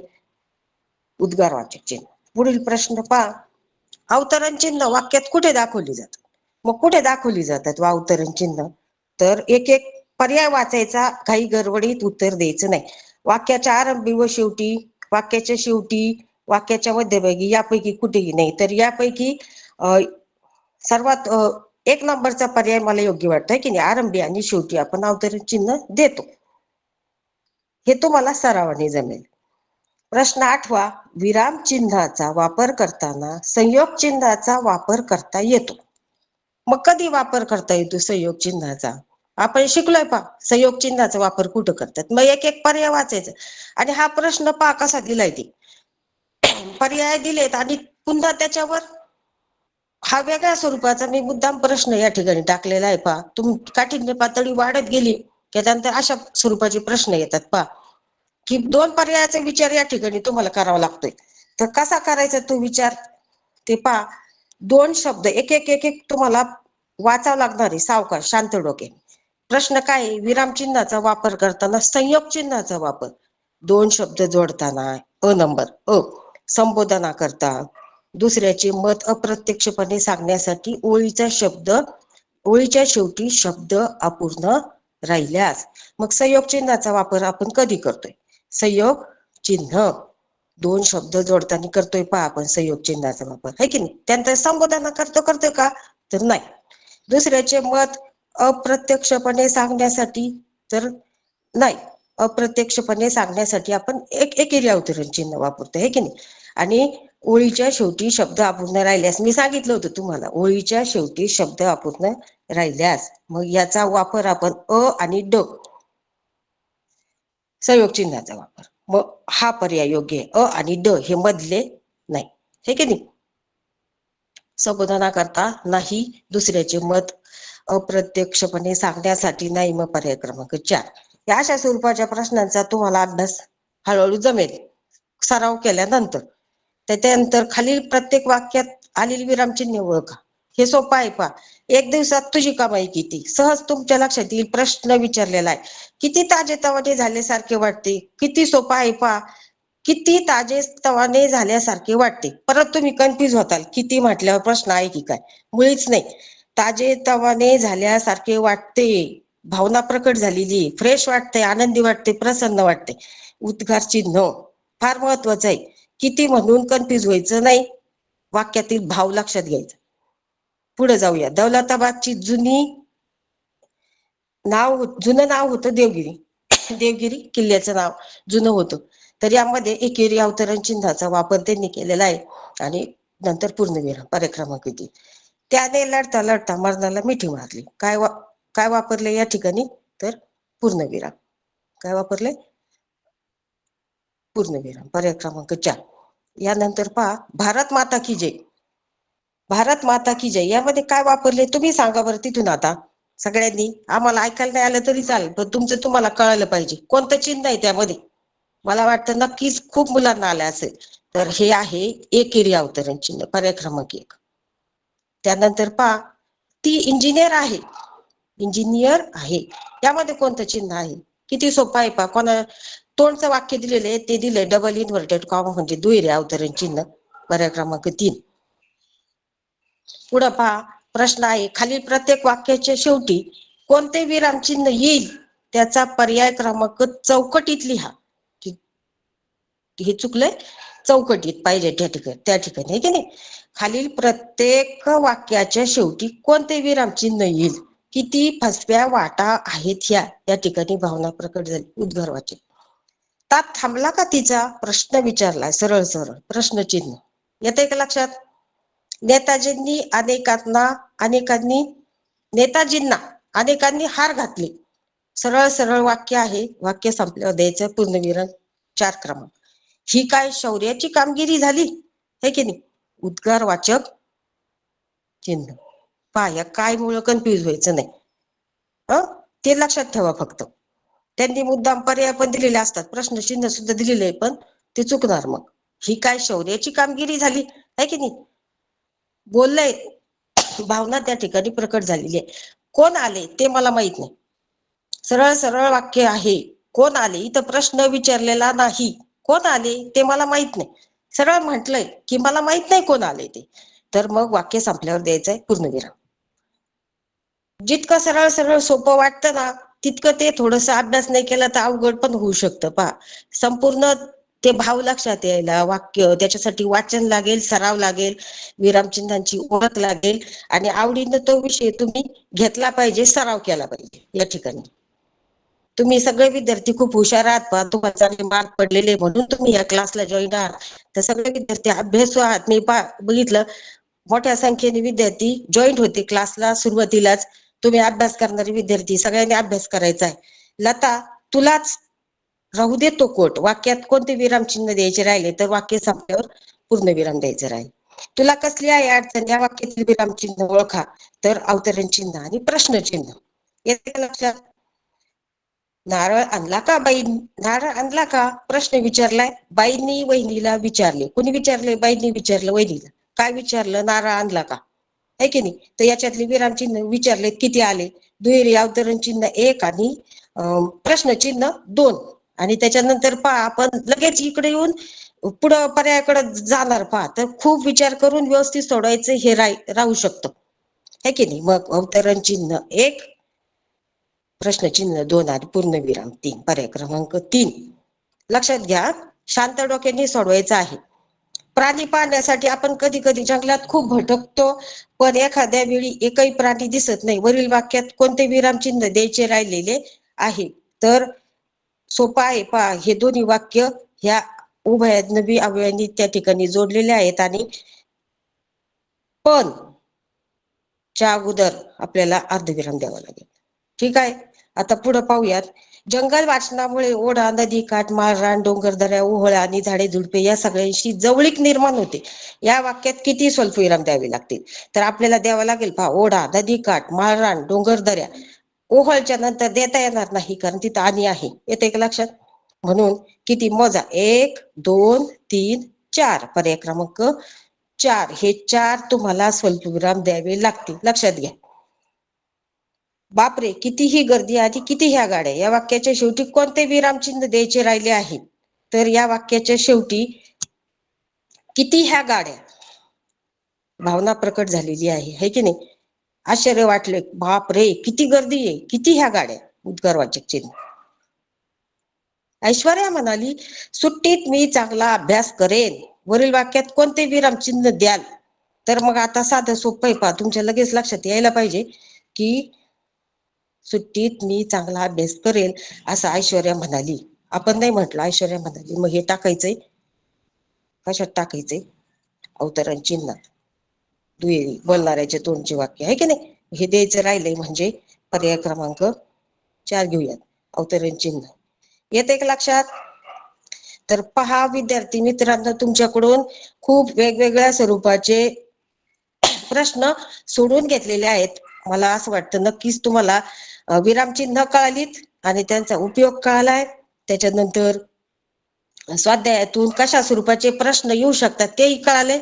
उद्गारवाचक चिन्ह. पुढील प्रश्न पहा, अवतरण चिन्ह वाक्यात कुठे दाखवली जातात? मग कुठे दाखवली जातात अवतरण चिन्ह? तर एक एक पर्याय वाचायचा, काही गडबडीत उत्तर द्यायचं नाही. वाक्याच्या आरंभी व शेवटी, वाक्याच्या शेवटी, वाक्याच्या मध्यभागी, यापैकी कुठेही नाही. तर यापैकी सर्वात एक नंबरचा पर्याय मला योग्य वाटतंय की नाही, आरंभी आणि शेवटी आपण अवतरण चिन्ह देतो. हे तुम्हाला सरावाने जमेल. प्रश्न 8वा, विराम चिन्हाचा वापर करताना संयोग चिन्हाचा वापर करता येतो. मग कधी वापर करता येतो संयोग चिन्हाचा? आपण शिकलोय पा संयोग चिन्हाचा वापर कुठं करतात. मग एक एक पर्याय वाचायचं. आणि हा प्रश्न पा कसा दिलाय ते, पर्याय दिलेत आणि पुन्हा त्याच्यावर हा वेगळ्या स्वरूपाचा मी मुद्दाम प्रश्न या ठिकाणी टाकलेला आहे. पा काठिण्य पातळी वाढत गेली त्याच्यानंतर अशा स्वरूपाचे प्रश्न येतात. पा की 2 पर्यायाचा विचार या ठिकाणी तुम्हाला करावा लागतोय. तर कसा करायचा तो विचार ते पा, 2 शब्द एक एक तुम्हाला वाचावं लागणार आहे. सावकाश शांत डोके. प्रश्न काय, विराम चिन्हाचा वापर करताना संयोग चिन्हाचा वापर 2 शब्द जोडताना, नंबर संबोधना करता, दुसऱ्याचे मत अप्रत्यक्षपणे सांगण्यासाठी ओळीच्या शेवटी शब्द अपूर्ण राहिल्यास. मग संयोग चिन्हाचा वापर आपण कधी करतोय? संयोग चिन्ह 2 शब्द जोडताना करतोय पहा आपण संयोग चिन्हाचा वापर, है की नाही? त्यानंतर संबोधना करतोय का? तर नाही. दुसऱ्याचे मत अप्रत्यक्षपणे सांगण्यासाठी, तर नाही. अप्रत्यक्षपणे सांगण्यासाठी आपण एकेरी अवतरण चिन्ह वापरतो, है की नाही? आणि ओळीच्या शेवटी शब्द अपूर्ण राहिल्यास, मी सांगितलं होतं तुम्हाला, ओळीच्या शेवटी शब्द अपूर्ण राहिल्यास मग याचा वापर आपण आणि संयोग चिन्हाचा वापर. मग हा पर्याय योग्य आहे. आणि हे मधले नाही, हे की नाही? संबोधना करता नाही, दुसऱ्याचे मत अप्रत्यक्षपणे सांगण्यासाठी नाही. मग पर्याय क्रमांक 4. या अशा स्वरूपाच्या प्रश्नांचा तुम्हाला अभ्यास हळूहळू जमेल सराव केल्यानंतर. त्यानंतर खालील प्रत्येक वाक्यात आलेली विरामचिन्ह ओळखा. हे सोपं आहे पहा. 1 दिवसात तुझी कमाई किती? सहज तुमच्या लक्षात येईल. प्रश्न विचारलेला आहे. किती ताजेतवाने झाल्यासारखे वाटते? किती सोपं आहे पहा. किती ताजेतवाने झाल्यासारखे वाटते. परत तुम्ही कन्फ्युज होताल, किती म्हटल्यावर प्रश्न आहे की काय? मुळीच नाही. ताजेतवाने झाल्यासारखे वाटते, भावना प्रकट झालेली, फ्रेश वाटते, आनंदी वाटते, प्रसन्न वाटते. उद्गार चिन्ह फार महत्वाचं आहे. किती म्हणून कन्फ्युज व्हायचं नाही, वाक्यातील भाव लक्षात घ्यायचा. पुढे जाऊया. दौलताबादची जुनं नाव होतं देवगिरी. देवगिरी किल्ल्याचं नाव जुनं होतं. तर यामध्ये एकेरी अवतरण चिन्हाचा वापर त्यांनी केलेला आहे. आणि नंतर पूर्णविराम, पर्याय क्रमांक 3. त्याने लढता लढता मरणाला मिठी मारली. काय वापरले या ठिकाणी? तर पूर्णविराम. काय वापरले? पूर्णविराम, पर्याय क्रमांक 4. यानंतर पहा, भारत माता की जय. भारत माता की जय यामध्ये काय वापरले तुम्ही सांगा बरं तिथून. आता सगळ्यांनी, आम्हाला ऐकायला नाही आलं तरी चालेल, पण तुमचं तुम्हाला कळायला पाहिजे कोणतं चिन्ह आहे त्यामध्ये. मला वाटतं नक्कीच खूप मुलांना आलं असेल. तर हे आहे एकेरी अवतरण चिन्ह, पर्याय क्रमांक 1. त्यानंतर पहा, ती इंजिनियर आहे. इंजिनियर आहे यामध्ये कोणतं चिन्ह आहे? किती सोपं आहे पहा. कोणा तोंडचं वाक्य दिलेले आहे ते दिले डबल इन्व्हर्टेड कॉमा म्हणजे दुहेरी अवतरण चिन्ह, पर्याय क्रमांक 3. पुढे पहा, प्रश्न आहे, खालील प्रत्येक वाक्याच्या शेवटी कोणते विराम चिन्ह येईल त्याचा पर्याय क्रमांक चौकटीत लिहा. हे चुकलंय, चौकटीत पाहिजे त्या ठिकाणी, आहे की नाही? खालील प्रत्येक वाक्याच्या शेवटी कोणते विराम चिन्ह येईल? किती फसव्या वाटा आहेत या ठिकाणी भावना प्रकट झाली. उद्गारवाचक. तात थांबला का तिचा? प्रश्न विचारलाय, सरळ सरळ प्रश्नचिन्ह. येते का लक्षात? नेताजींना अनेकांनी हार घातले. सरळ सरळ वाक्य आहे. वाक्य संपल्यावर द्यायचं पूर्णविराम, 4 क्रमांक. ही काय शौर्याची कामगिरी झाली, है की नाही? उद्गारवाचक चिन्ह. पहा, या काय मुळे कन्फ्युज व्हायचं नाही, ते लक्षात ठेवा फक्त. त्यांनी मुद्दाम पर्याय पण दिलेले असतात, प्रश्नचिन्ह सुद्धा दिलेले आहे, पण ते चुकणार. मग ही काय शौर्याची कामगिरी झाली आहे की नाही? बोललंय, भावना त्या ठिकाणी प्रकट झालेली आहे. कोण आले ते मला माहित नाही, सरळ सरळ वाक्य आहे. कोण आले, इथं प्रश्न विचारलेला नाही. कोण आले ते मला माहित नाही, सरळ म्हटलंय की मला माहित नाही कोण आले ते. तर मग वाक्य संपल्यावर द्यायचंय पूर्णविराम. जितकं सरळ सरळ सोपं वाटतं ना, तितकं ते थोडस अभ्यास नाही केला तर अवघड पण होऊ शकतं. पहा, संपूर्ण ते भाव लक्षात यायला वाक्य, त्याच्यासाठी वाचन लागेल, सराव लागेल, विरामचिन्हांची ओळख लागेल, आणि आवडीनं तो विषय तुम्ही घेतला पाहिजे, सराव केला पाहिजे. या ठिकाणी तुम्ही सगळे विद्यार्थी खूप हुशार आहात, पहा तुम्हाला चांगले मार्क पडलेले म्हणून तुम्ही या क्लासला जॉईन आहात. तर सगळे विद्यार्थी अभ्यासू आहात. मी बघितलं मोठ्या संख्येने विद्यार्थी जॉईन होते क्लासला सुरुवातीलाच. तुम्ही अभ्यास करणारे विद्यार्थी, सगळ्यांनी अभ्यास करायचा आहे. लता, तुलाच राहू दे तो कोट, वाक्यात कोणते विरामचिन्ह द्यायचे राहिले तर वाक्य संपल्यावर पूर्ण विराम द्यायचं राहील. तुला कसली आहे अडचण, या वाक्यातील विरामचिन्ह ओळखा. तर अवतरण चिन्ह आणि प्रश्नचिन्ह येते का लक्षात? नारळ आणला का बाई, नारळ आणला का प्रश्न विचारलाय, बाईंनी वहिनीला विचारले. कोणी विचारले? बाईंनी विचारलं वहिनीला. काय विचारलं? नारळ आणला का, आहे की नाही? तर याच्यातले विरामचिन्ह विचारले किती आले? दुहेरी अवतरण चिन्ह 1 आणि प्रश्नचिन्ह 2. आणि त्याच्यानंतर पहा, आपण लगेच इकडे येऊन पुढं पर्यायाकडे जाणार. पहा, तर खूप विचार करून व्यवस्थित सोडवायचं, हे राहू शकतं, है की नाही? मग अवतरण चिन्ह 1, प्रश्नचिन्ह 2 आणि पूर्णविराम 3, पर्याय क्रमांक 3. लक्षात घ्या, शांत डोक्याने सोडवायचं आहे. प्राणी पाहण्यासाठी आपण कधी कधी जंगलात खूप भटकतो, पण एखाद्या वेळी एकही प्राणी दिसत नाही. वरील वाक्यात कोणते विरामचिन्ह द्यायचे राहिलेले आहे? तर सोपं आहे. पहा, हे दोन्ही वाक्य ह्या उभयज्ञवी अवयवांनी त्या ठिकाणी जोडलेले आहेत, आणि पण च्या अगोदर आपल्याला अर्धविराम द्यावा लागेल. ठीक आहे, आता पुढे पाहूयात. जंगल वाचनामुळे ओढा, नदी काठ, माळरान, डोंगरदऱ्या, ओहळ्या आणि झाडे झुडपे या सगळ्यांशी जवळीक निर्माण होते. या वाक्यात किती स्वल्पविराम द्यावे लागतील? तर आपल्याला द्यावा लागेल, पहा, ओढा, नदी काठ, माळरान, डोंगरदऱ्या. ओहळच्या नंतर देता येणार नाही, कारण तिथं आणि आहे. येते का लक्षात? म्हणून किती मोजा, 1 2 3 4, पर्याय क्रमांक 4. हे 4 तुम्हाला स्वल्पविराम द्यावे लागतील, लक्षात घ्या. बापरे, कितीही गर्दी आणि किती ह्या गाड्या, या वाक्याच्या शेवटी कोणते विरामचिन्ह द्यायचे राहिले आहे? तर या वाक्याच्या शेवटी किती ह्या गाड्या, भावना प्रकट झालेली आहे की नाही? आश्चर्य वाटले, बापरे किती गर्दी आहे, किती ह्या गाड्या, उद्गारवाचक चिन्ह. ऐश्वर्या म्हणाली, सुट्टीत मी चांगला अभ्यास करेन. वरील वाक्यात कोणते विरामचिन्ह द्याल? तर मग आता साधं सोपं आहे, पहा, तुमच्या लगेच लक्षात यायला पाहिजे की सुट्टीत मी चांगला अभ्यास करेल असं ऐश्वर्या म्हणाली. आपण नाही म्हटलं, ऐश्वर्या म्हणाली. मग हे टाकायचंय, कशात टाकायचंय? अवतरण चिन्हात, दुहेरी बोलणाऱ्याचे तोंडचे वाक्य, आहे की नाही? हे द्यायचं राहिलंय, म्हणजे पर्याय क्रमांक 4 घेऊयात, अवतरण चिन्ह. येते का लक्षात? तर पहा विद्यार्थी मित्रांनो, तुमच्याकडून खूप वेगवेगळ्या स्वरूपाचे प्रश्न सोडून घेतलेले आहेत. मला असं वाटतं नक्कीच तुम्हाला विरामचिन्ह कळालीत आणि त्यांचा उपयोग कळालाय. त्याच्यानंतर स्वाध्यायातून कशा स्वरूपाचे प्रश्न येऊ शकतात तेही कळाले.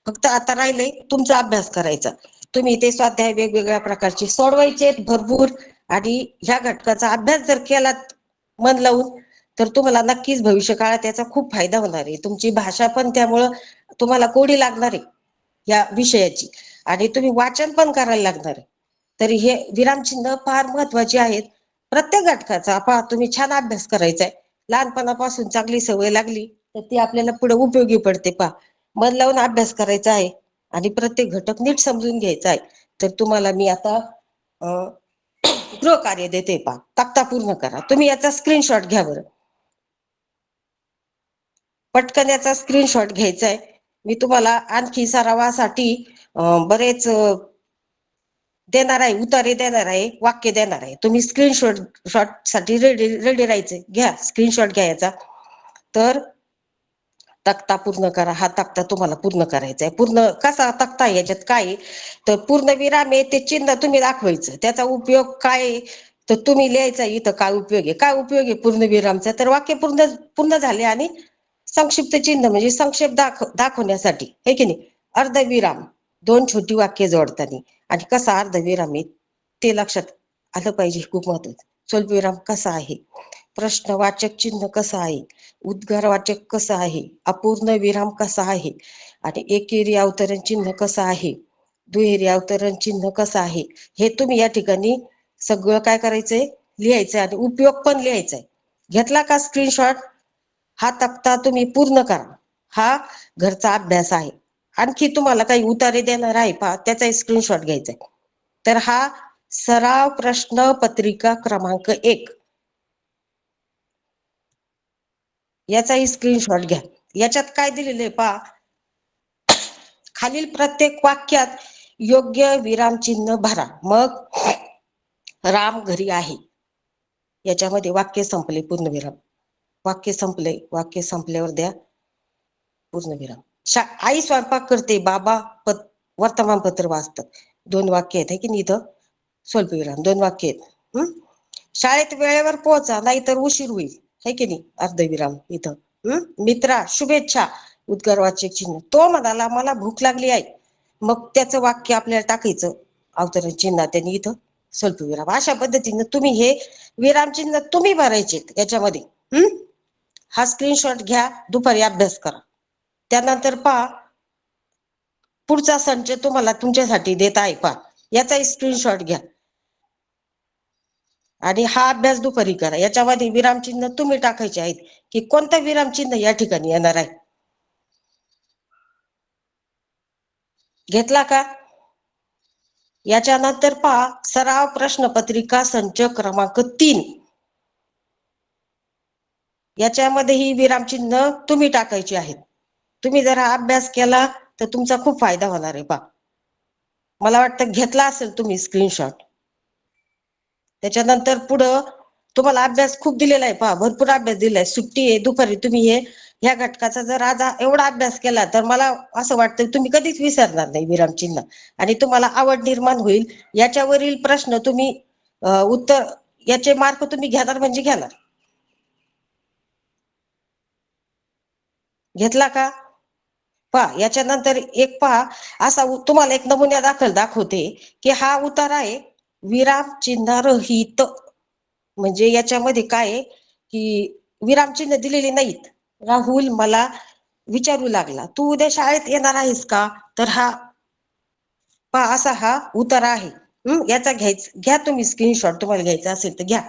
फक्त आता राहिले तुमचा अभ्यास करायचा. तुम्ही ते स्वाध्याय वेगवेगळ्या प्रकारचे सोडवायचे भरपूर, आणि ह्या घटकाचा अभ्यास जर केलात मन लावून तर तुम्हाला नक्कीच भविष्य काळात त्याचा खूप फायदा होणार आहे. तुमची भाषा पण त्यामुळं तुम्हाला कोडी लागणार आहे या विषयाची, आणि तुम्ही वाचन पण करायला लागणार आहे. तरी हे विरामचिन्ह फार महत्वाचे आहेत प्रत्येक घटकाचा. पहा, तुम्ही छान अभ्यास करायचा आहे, लहानपणापासून चांगली सवय लागली तर ती आपल्याला पुढे उपयोगी पडते. पहा, मन लावून अभ्यास करायचा आहे आणि प्रत्येक घटक नीट समजून घ्यायचा आहे. तर तुम्हाला मी आता गृहकार्य देते. पहा, तक्ता पूर्ण करा. तुम्ही याचा स्क्रीनशॉट घ्या बरं, पटकन याचा स्क्रीनशॉट घ्यायचा आहे. मी तुम्हाला आणखी सरावासाठी बरेच देणार आहे, उतारे देणार आहे, वाक्य देणार आहे. तुम्ही स्क्रीनशॉट साठी रेडी राहायचे. घ्या स्क्रीनशॉट घ्या याचा. तर तक्ता पूर्ण करा. हा तक्ता तुम्हाला पूर्ण करायचा आहे. पूर्ण कसा तक्ता आहे, याच्यात काय आहे तर पूर्ण विराम आहे ते चिन्ह तुम्ही दाखवायचं. त्याचा उपयोग काय आहे तर तुम्ही लिहायचा इथं काय उपयोग आहे, काय उपयोग आहे पूर्णविरामचा, तर वाक्य पूर्ण पूर्ण झाले आणि संक्षिप्त चिन्ह म्हणजे संक्षेप दाखवण्यासाठी, हे की नाही. अर्धविराम, दोन छोटी वाक्य जोडताना, आणि कसा अर्धविराम आहे ते लक्षात आलं पाहिजे, खूप महत्वाचं. स्वल्पविराम कसा आहे, प्रश्नवाचक चिन्ह कसं आहे, उद्गारवाचक कसं आहे, अपूर्ण विराम कसा आहे, आणि एकेरी अवतरण चिन्ह कसं आहे, दुहेरी अवतरण चिन्ह कसं आहे, हे तुम्ही या ठिकाणी सगळं काय करायचंय, लिहायचंय, आणि उपयोग पण लिहायचाय. घेतला का स्क्रीनशॉट? हा तक्ता तुम्ही पूर्ण करा, हा घरचा अभ्यास आहे. आणखी तुम्हाला काही उतारे देणार आहे पहा, त्याचा स्क्रीनशॉट घ्यायचा आहे. तर हा सराव प्रश्न पत्रिका क्रमांक 1, याचाही स्क्रीनशॉट घ्या. याच्यात काय दिलेलं आहे पहा, खालील प्रत्येक वाक्यात योग्य विरामचिन्ह भरा. मग राम घरी आहे, याच्यामध्ये वाक्य संपले, पूर्णविराम. वाक्य संपले, वाक्य संपल्यावर द्या पूर्णविराम. आई स्वयंपाक करते, बाबा वर्तमानपत्र वाचतात, दोन वाक्य आहेत, है की नाही. इथं स्वल्पविराम, दोन वाक्य आहेत. शाळेत वेळेवर पोहोचा, नाहीतर उशीर होईल, है की नाही, अर्धविराम इथं. मित्रा शुभेच्छा, उद्गारवाचक चिन्ह. तो म्हणाला मला भूक लागली आहे, मग त्याचं वाक्य आपल्याला टाकायचं अवतरण चिन्ह, त्यांनी इथं स्वल्पविराम. अशा पद्धतीने तुम्ही हे विराम चिन्ह तुम्ही भरायचे याच्यामध्ये. हा स्क्रीनशॉट घ्या, दुपारी अभ्यास करा. त्यानंतर पहा, पुढचा संच तुम्हाला तुमच्यासाठी देत आहे पहा, याचा स्क्रीनशॉट घ्या आणि हा अभ्यास दुपारी करा. याच्यामध्ये विरामचिन्ह तुम्ही टाकायचे आहेत की कोणतं विरामचिन्ह या ठिकाणी येणार आहे. घेतला का? याच्यानंतर पहा, सराव प्रश्नपत्रिका संच क्रमांक 3, याच्यामध्ये ही विरामचिन्ह तुम्ही टाकायची आहेत. तुम्ही जर हा अभ्यास केला तर तुमचा खूप फायदा होणार आहे पहा. मला वाटतं घेतला असेल तुम्ही स्क्रीनशॉट. त्याच्यानंतर पुढं तुम्हाला अभ्यास खूप दिलेला आहे पहा, भरपूर अभ्यास दिलाय. सुट्टी आहे, दुपारी तुम्ही ह्या घटकाचा जर आज एवढा अभ्यास केला तर मला असं वाटतं तुम्ही कधीच विसरणार नाही विरामचिन्ह, आणि तुम्हाला आवड निर्माण होईल. याच्यावरील प्रश्न तुम्ही उत्तर, याचे मार्क तुम्ही घेणार म्हणजे घेणार. घेतला का? पहा, याच्यानंतर एक पहा, असा तुम्हाला एक नमुन्या दाखवते की हा उतारा आहे विराम चिन्ह रहित. म्हणजे याच्यामध्ये काय आहे की विरामचिन्ह दिलेले नाहीत. राहुल मला विचारू लागला, तू उद्या शाळेत येणार आहेस का? तर हा पहा, असा हा उतारा आहे. याचा घ्या तुम्ही स्क्रीनशॉट, तुम्हाला घ्यायचा असेल तर घ्या.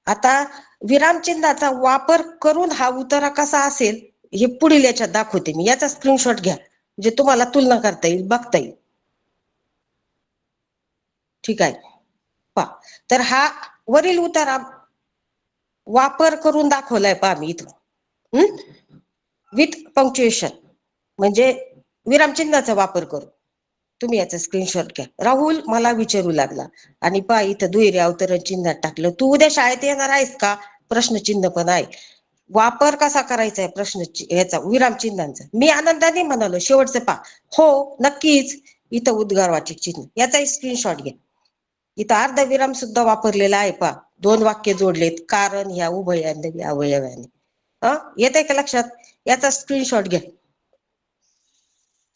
आता विरामचिन्हाचा वापर करून हा उतारा कसा असेल हे पुढील याच्यात दाखवते मी. याचा स्क्रीनशॉट घ्या म्हणजे तुम्हाला तुलना करता येईल, बघता येईल. ठीक आहे, पहा. तर हा वरील उतारा वापर करून दाखवलाय पहा मी इथं, विथ पंक्च्युएशन, म्हणजे विरामचिन्हाचा वापर करून. तुम्ही याचा स्क्रीनशॉट घ्या. राहुल मला विचारू लागला, आणि पहा इथं दुहेरी अवतरण चिन्हात टाकलं, तू उद्या शाळेत येणार आहेस का? प्रश्नचिन्ह पण आहे. वापर कसा करायचा आहे प्रश्न याचा, विरामचिन्हांचा. मी आनंदाने म्हणालो, शेवटचं पहा, हो नक्कीच, इथं उद्गारवाचक चिन्ह. याचा स्क्रीनशॉट घ्या. इथं अर्धविराम सुद्धा वापरलेला आहे पहा, दोन वाक्य जोडलेत, कारण ह्या उभयान्वी अवयवाने. येत आहे का लक्षात? याचा स्क्रीनशॉट घ्या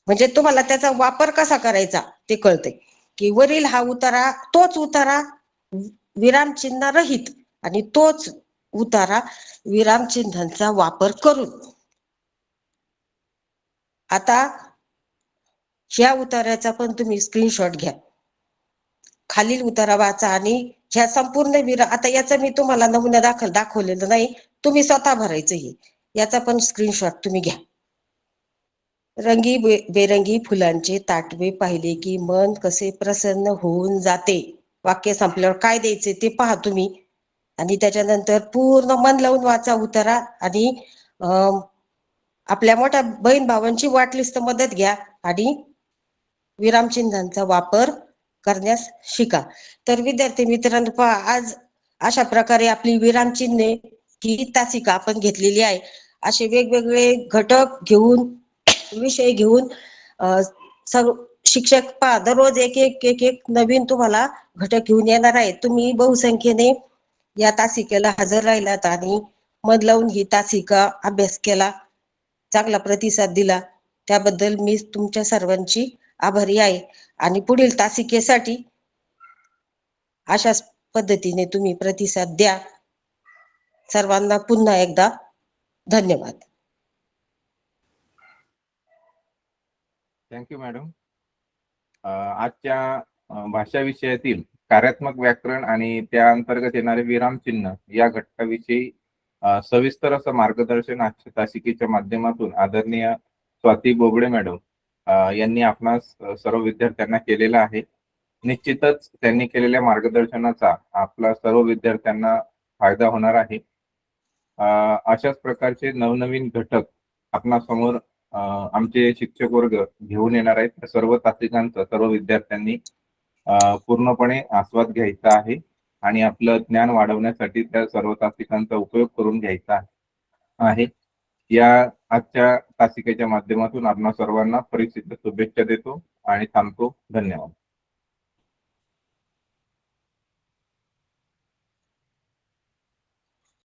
म्हणजे तुम्हाला त्याचा वापर कसा करायचा ते कळतंय. की वरील हा उतारा, तोच उतारा विरामचिन्ह रहित, आणि तोच उतारा विरामचिन्हांचा वापर करून. आता ह्या उतार्याचा पण तुम्ही स्क्रीनशॉट घ्या. खालील उतारा वाचा आणि ह्या संपूर्ण आता याचा मी तुम्हाला नमुना दाखवलेलं नाही, तुम्ही स्वतः भरायचं हे. याचा पण स्क्रीनशॉट तुम्ही घ्या. रंगी बेरंगी फुलांचे ताटवे पाहिले की मन कसे प्रसन्न होऊन जाते. वाक्य संपल्यावर काय द्यायचे ते पहा तुम्ही, आणि त्याच्यानंतर पूर्ण मन लावून वाचा उतारा, आणि आपल्या मोठ्या बहीण भावांची वाटलिस्त मदत घ्या, आणि विरामचिन्हांचा वापर करण्यास शिका. तर विद्यार्थी मित्रांनो, पहा, आज अशा प्रकारे आपली विरामचिन्हे ही तासिका आपण घेतलेली आहे. असे वेगवेगळे घटक घेऊन, विषय घेऊन शिक्षक पहा दररोज एक एक एक एक नवीन तुम्हाला घटक घेऊन येणार आहे. तुम्ही बहुसंख्येने या तासिकेला हजर राहिलात आणि मन लावून ही तासिका अभ्यास केला, चांगला प्रतिसाद दिला, त्याबद्दल मी तुमच्या सर्वांची आभारी आहे. आणि पुढील तासिकेसाठी अशाच पद्धतीने तुम्ही प्रतिसाद द्या. सर्वांना पुन्हा एकदा धन्यवाद. Thank you madam. आजच्या भाषा विषयातील कार्यात्मक व्याकरण आणि त्या अंतर्गत येणारे विरामचिन्ह या घटकाविषयी सविस्तर असं मार्गदर्शन आजच्या तासिकेच्या माध्यमातून आदरणीय स्वाती बोबडे मॅडम यांनी आपणास सर्व विद्यार्थ्यांना केलेला आहे. निश्चितच त्यांनी केलेल्या मार्गदर्शनाचा आपला सर्व विद्यार्थ्यांना फायदा होणार आहे. अशाच प्रकारचे नवनवीन घटक आपणासमोर आमचे शिक्षक वर्ग घेऊन येणार आहेत. त्या सर्व तासिकांचा सर्व विद्यार्थ्यांनी पूर्णपणे आस्वाद घ्यायचा आहे आणि आपलं ज्ञान वाढवण्यासाठी त्या सर्व तासिकांचा उपयोग करून घ्यायचा आहे. या आजच्या तासिकेच्या माध्यमातून आपणा सर्वांना परिचित शुभेच्छा देतो आणि थांबतो. धन्यवाद.